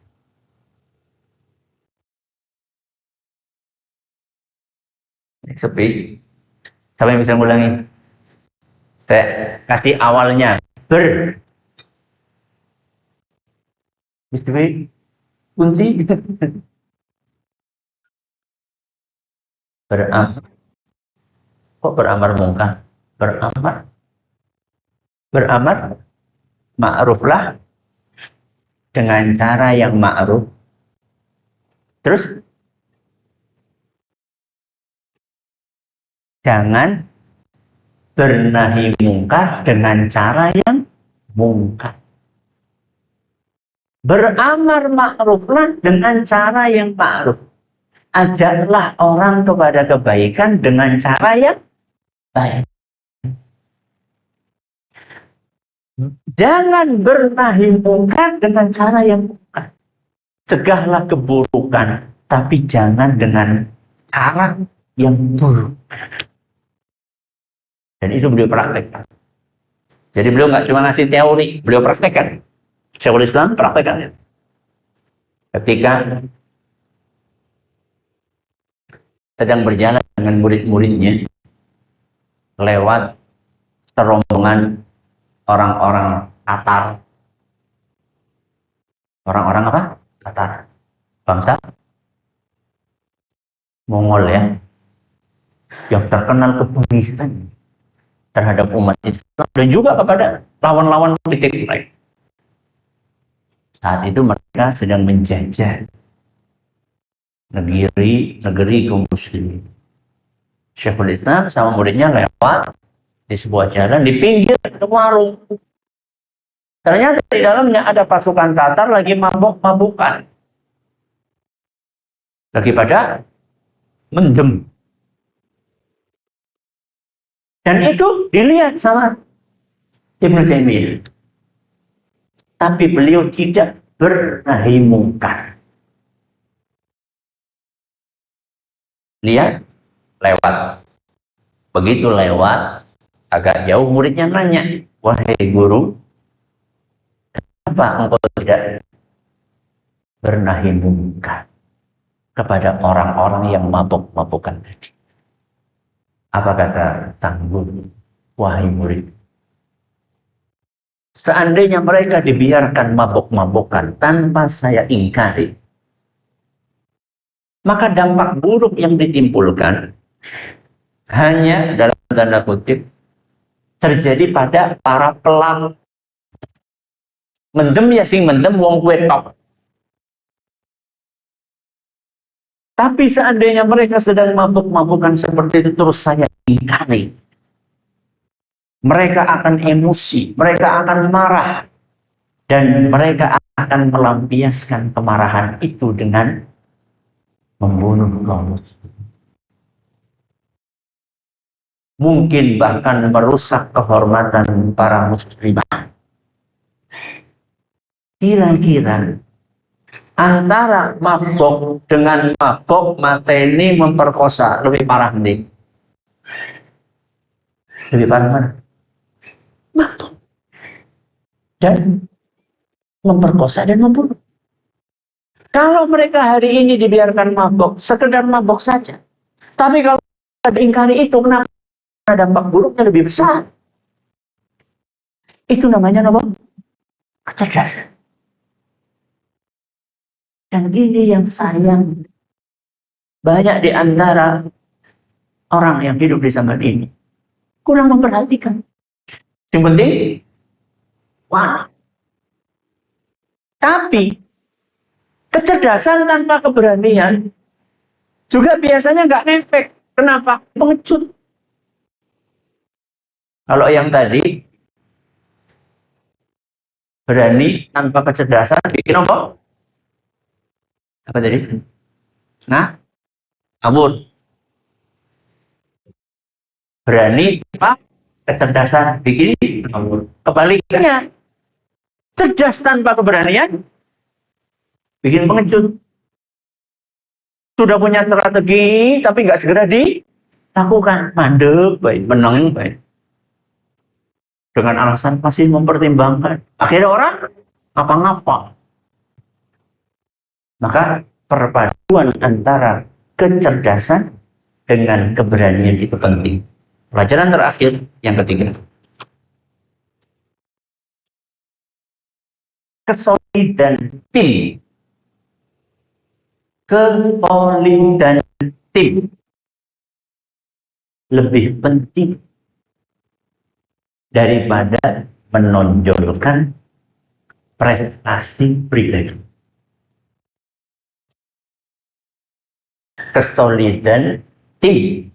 Sepi. Siapa yang bisa mengulangi? Saya kasih awalnya. Mesti kunci. Beramar. Kok beramar mungkar? Beramar ma'ruflah dengan cara yang ma'ruf. Terus jangan bernahi mungkar dengan cara yang mungkar. Beramar ma'ruflah dengan cara yang ma'ruf. Ajarlah orang kepada kebaikan dengan cara yang baik. Jangan bernahi mungkar dengan cara yang mungkar. Cegahlah keburukan, tapi jangan dengan cara yang buruk. Dan itu beliau praktekkan. Jadi beliau nggak cuma ngasih teori, beliau praktekkan. Syekhul Islam praktekkan. Ketika sedang berjalan dengan murid-muridnya lewat rombongan orang-orang Tatar. Orang-orang apa? Tatar. Bangsa Mongol ya. Yang terkenal kebengisan terhadap umat Islam dan juga kepada lawan-lawan politik lain. Saat itu mereka sedang menjajah negeri kaum muslimin. Syekhul Islam sama muridnya lewat di sebuah jalan di pinggir warung. Ternyata di dalamnya ada pasukan Tatar lagi mabuk-mabukan. Lagi pada mendem. Dan itu dilihat sama Ibnu Taimiyah. Tapi beliau tidak bernahi mungkar. Lihat, lewat. Begitu lewat, Agak jauh muridnya nanya, wahai guru, apa engkau tidak bernahi mungkar kepada orang-orang yang mabuk-mabukan tadi? Apa kata sang guru? Wahai murid, seandainya mereka dibiarkan mabuk-mabukan tanpa saya ingkari, maka dampak buruk yang ditimbulkan hanya dalam tanda kutip terjadi pada para pelaku. Mendem ya sing mendem wong kue tok. Tapi seandainya mereka sedang mabuk-mabukan seperti itu terus saya ingkari, mereka akan emosi, mereka akan marah, dan mereka akan melampiaskan kemarahan itu dengan membunuh kaum muslimin. Mungkin bahkan merusak kehormatan para muslimah. Kira-kira antara mabok dengan mabok mateni memperkosa lebih parah nih. Lebih parah mana? Mabok dan memperkosa dan membunuh. Kalau mereka hari ini dibiarkan mabok, sekedar mabok saja. Tapi kalau diingkari itu, kenapa dampak buruknya lebih besar? Itu namanya apa? Kecerdasan. Dan ini yang sayang. Banyak di antara orang yang hidup di zaman ini kurang memperhatikan. Yang penting, wah. Tapi kecerdasan tanpa keberanian juga biasanya nggak ngefek. Kenapa? Pengecut. Kalau yang tadi berani tanpa kecerdasan bikin apa? Apa tadi? Nah, kabur. Berani tanpa kecerdasan bikin kabur. Kebaliknya, cerdas tanpa keberanian bikin pengecut. Sudah punya strategi tapi nggak segera dilakukan. Mandek, baik, menang baik. Dengan alasan masih mempertimbangkan. Akhirnya orang ngapa-ngapa. Maka perpaduan antara kecerdasan dengan keberanian itu penting. Pelajaran terakhir yang ketiga. Kesolidan tim. Kesolidan tim lebih penting daripada menonjolkan prestasi pribadi. Kesolidan tim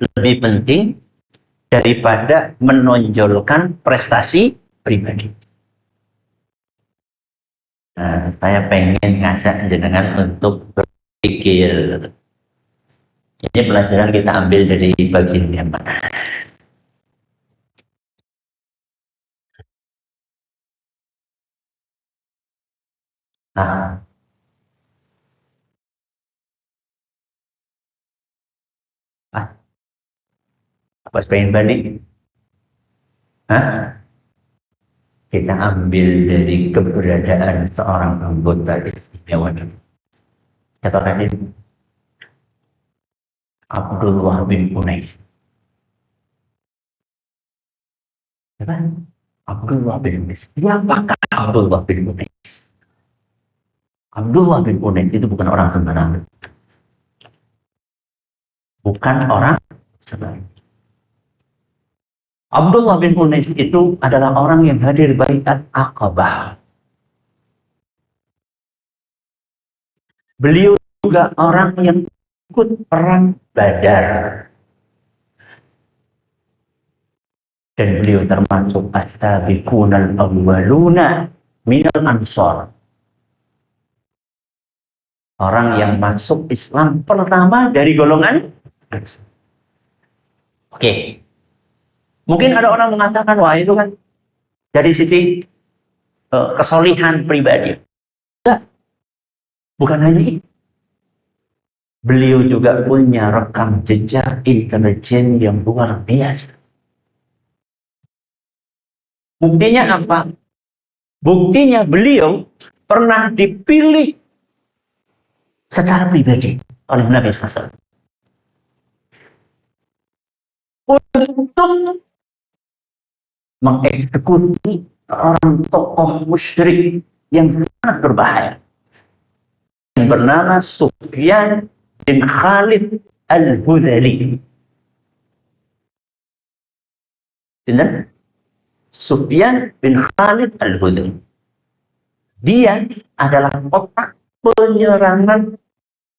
lebih penting daripada menonjolkan prestasi pribadi. Nah, saya pengen ngajak jenengan untuk berpikir. Ini pelajaran kita ambil dari bagian yang mana? Nah, apa pengen banding? Hah? Kita ambil dari keberadaan seorang anggota istimewa. Katakan ini Abdullah bin Unais. Siapa? Abdullah bin Unais. Siapakah Abdullah bin Unais? Abdullah bin Unais itu bukan orang sembarangan. Bukan orang sembarangan. Abdullah bin Unais itu adalah orang yang hadir baiat Aqabah. Beliau juga orang yang ikut perang Badar. Dan beliau termasuk as-sabiqunal awwaluna minal ansor. Orang yang masuk Islam pertama dari golongan. Oke. Mungkin ada orang mengatakan, wah itu kan dari sisi kesolihan pribadi. Enggak. Bukan hanya itu. Beliau juga punya rekam jejak intelijen yang luar biasa. Buktinya apa? Buktinya beliau pernah dipilih secara pribadi oleh Nabi SAW untuk mengeksekusi orang tokoh musyrik yang sangat berbahaya yang bernama Sufyan bin Khalid Al-Hudhali. Benar? Sufyan bin Khalid Al-Hudhali. Dia adalah otak penyerangan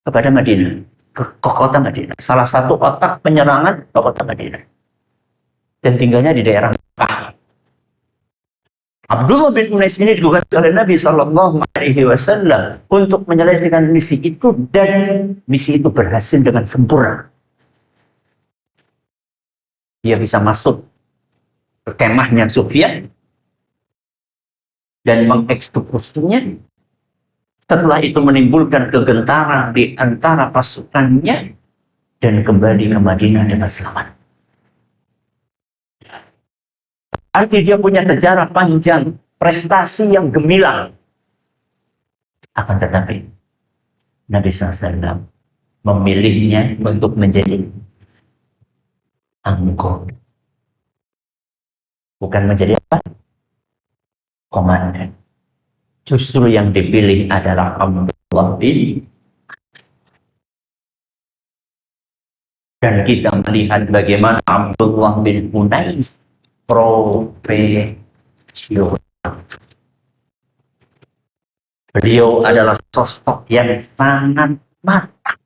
kepada Madinah, ke kota Madinah. Salah satu otak penyerangan ke kota Madinah. Dan tinggalnya di daerah Mekah. Abdullah bin Unais ini ditugas oleh Nabi Shallallahu Alaihi Wasallam untuk menyelesaikan misi itu, dan misi itu berhasil dengan sempurna. Dia bisa masuk ke kemahnya Sufyan dan mengeksekusinya. Setelah itu menimbulkan kegentaran di antara pasukannya dan kembali ke Madinah dengan selamat. Artinya dia punya sejarah panjang, prestasi yang gemilang. Akan tetapi Nabi SAW memilihnya untuk menjadi anggota. Bukan menjadi apa? Komandan. Justru yang dipilih adalah Abdullah bin. Dan kita melihat bagaimana Abdullah bin Unais profesional. Beliau adalah sosok yang sangat matang.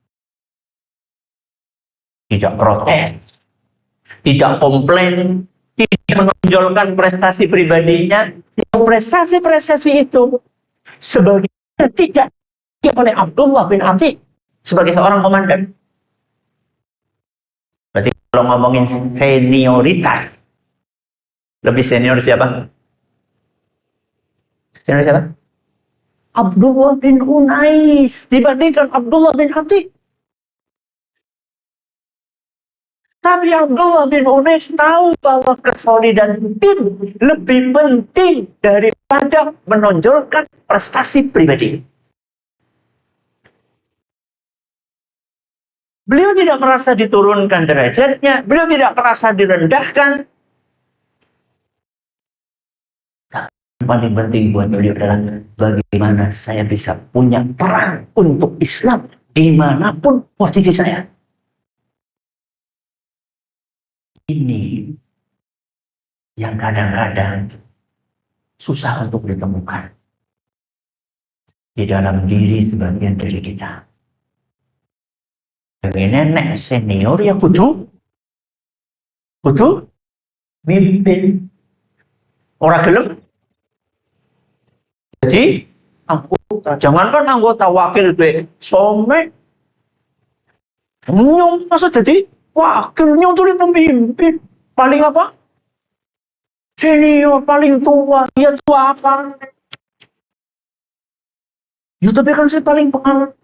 Tidak protes, tidak komplain, tidak menonjolkan prestasi pribadinya. Prestasi-prestasi itu sebagian tidak oleh Abdullah bin Atiq sebagai seorang komandan. Berarti kalau ngomongin senioritas, lebih senior siapa? Senior siapa? Abdullah bin Unais dibandingkan Abdullah bin Atiq. Tapi Abdullah bin Unais tahu bahwa kesolidan tim lebih penting daripada menonjolkan prestasi pribadi. Beliau tidak merasa diturunkan derajatnya, beliau tidak merasa direndahkan. Yang paling penting buat beliau adalah bagaimana saya bisa punya peran untuk Islam dimanapun posisi saya. Ini yang kadang-kadang susah untuk ditemukan di dalam diri sebagian dari kita. Yang nenek senior yang butuh mimpin. Orang gelem. Jadi anggota, jangankan anggota wakil be some nyong masa jadi wakilnya untuk pemimpin paling apa? Senior paling tua, ya tua apa? Ya tapi kan saya paling pengalaman.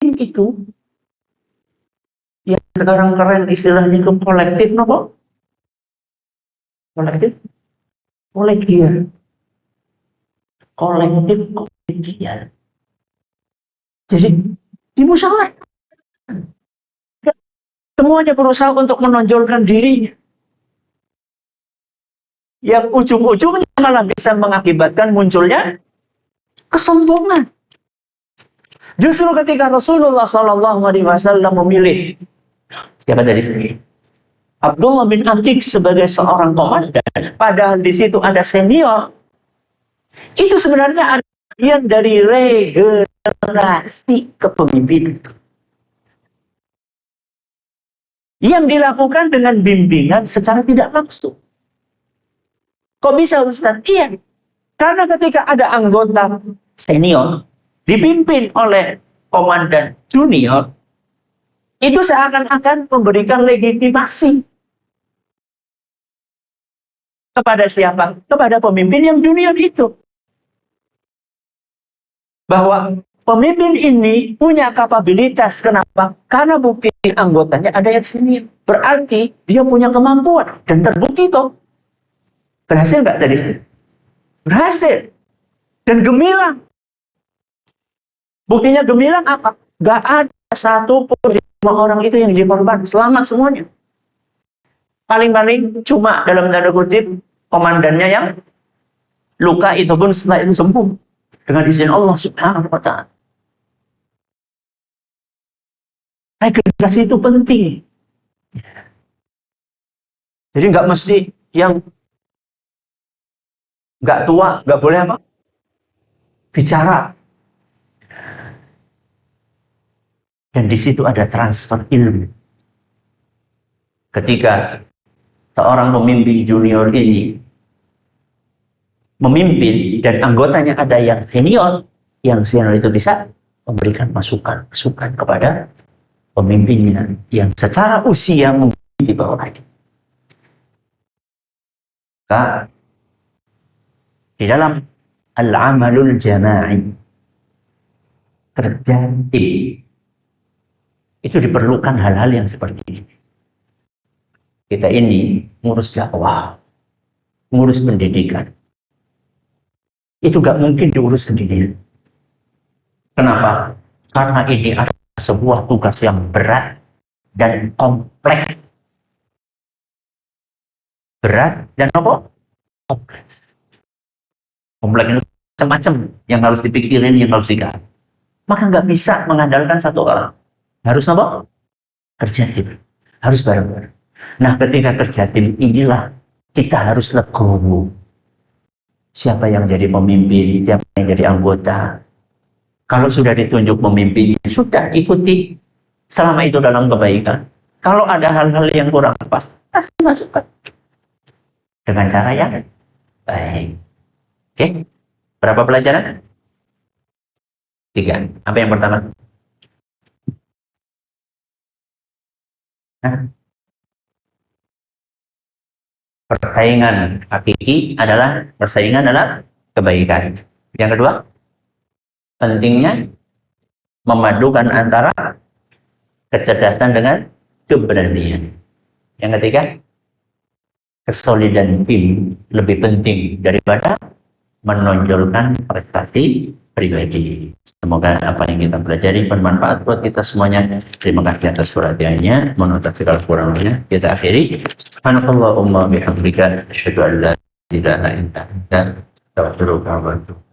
Itu yang sekarang keren istilahnya itu kolektif, nopo? Kolektif, kolegial, kolektif, kolegial. Jadi dimusyawarahkan. Semuanya berusaha untuk menonjolkan dirinya. Yang ujung-ujungnya malah bisa mengakibatkan munculnya kesombongan. Justru ketika Rasulullah SAW memilih siapa tadi? Abdullah bin Atiq sebagai seorang komandan, padahal di situ ada senior. Itu sebenarnya ada bagian dari regenerasi kepemimpinan yang dilakukan dengan bimbingan secara tidak langsung. Kok bisa Ustaz? Iya, karena ketika ada anggota senior dipimpin oleh komandan junior, itu seakan-akan memberikan legitimasi kepada siapa? Kepada pemimpin yang junior itu. Bahwa pemimpin ini punya kapabilitas. Kenapa? Karena bukti anggotanya ada yang senior. Berarti dia punya kemampuan. Dan terbukti toh. Berhasil nggak tadi? Berhasil. Dan gemilang. Buktinya gemilang apa? Nggak ada satu pun 5 orang itu yang jadi korban. Selamat semuanya. Paling-paling cuma dalam tanda kutip komandannya yang luka, itu pun setelah itu sembuh. Dengan izin Allah Subhanahu wa ta'ala. Regenerasi itu penting. Jadi nggak mesti yang nggak tua, nggak boleh apa? Bicara. Dan di situ ada transfer ilmu. Ketika seorang pemimpin junior ini memimpin dan anggotanya ada yang senior itu bisa memberikan masukan kepada pemimpinnya yang secara usia mungkin di bawahnya. Maka di dalam al-amalul jama'i, kerja tim, itu diperlukan hal-hal yang seperti ini. Kita ini ngurus dakwah, ngurus pendidikan. Itu gak mungkin diurus sendiri. Kenapa? Karena ini adalah sebuah tugas yang berat dan kompleks. Berat dan apa? Kompleks. Kompleks itu macam-macam yang harus dipikirin, yang harus digali. Maka nggak bisa mengandalkan satu orang. Harus apa? Kerja tim. Harus bareng-bareng. Nah, ketika kerja tim inilah kita harus legowo. Siapa yang jadi pemimpin, siapa yang jadi anggota. Kalau sudah ditunjuk pemimpin, sudah ikuti selama itu dalam kebaikan. Kalau ada hal-hal yang kurang pas, kasih masukan. Dengan cara yang baik. Oke? Berapa pelajaran? 3. Apa yang pertama? Persaingan hakiki adalah kebaikan. Yang kedua, pentingnya memadukan antara kecerdasan dengan keberanian. Yang ketiga, kesolidan tim lebih penting daripada menonjolkan prestasi pribadi. Semoga apa yang kita pelajari bermanfaat buat kita semuanya. Terima kasih atas perhatiannya. Mohon maaf segala kurangnya. Kita akhiri. Subhanallahumma bihamdika asyhadu an la ilaha illa anta astaghfiruka wa atubu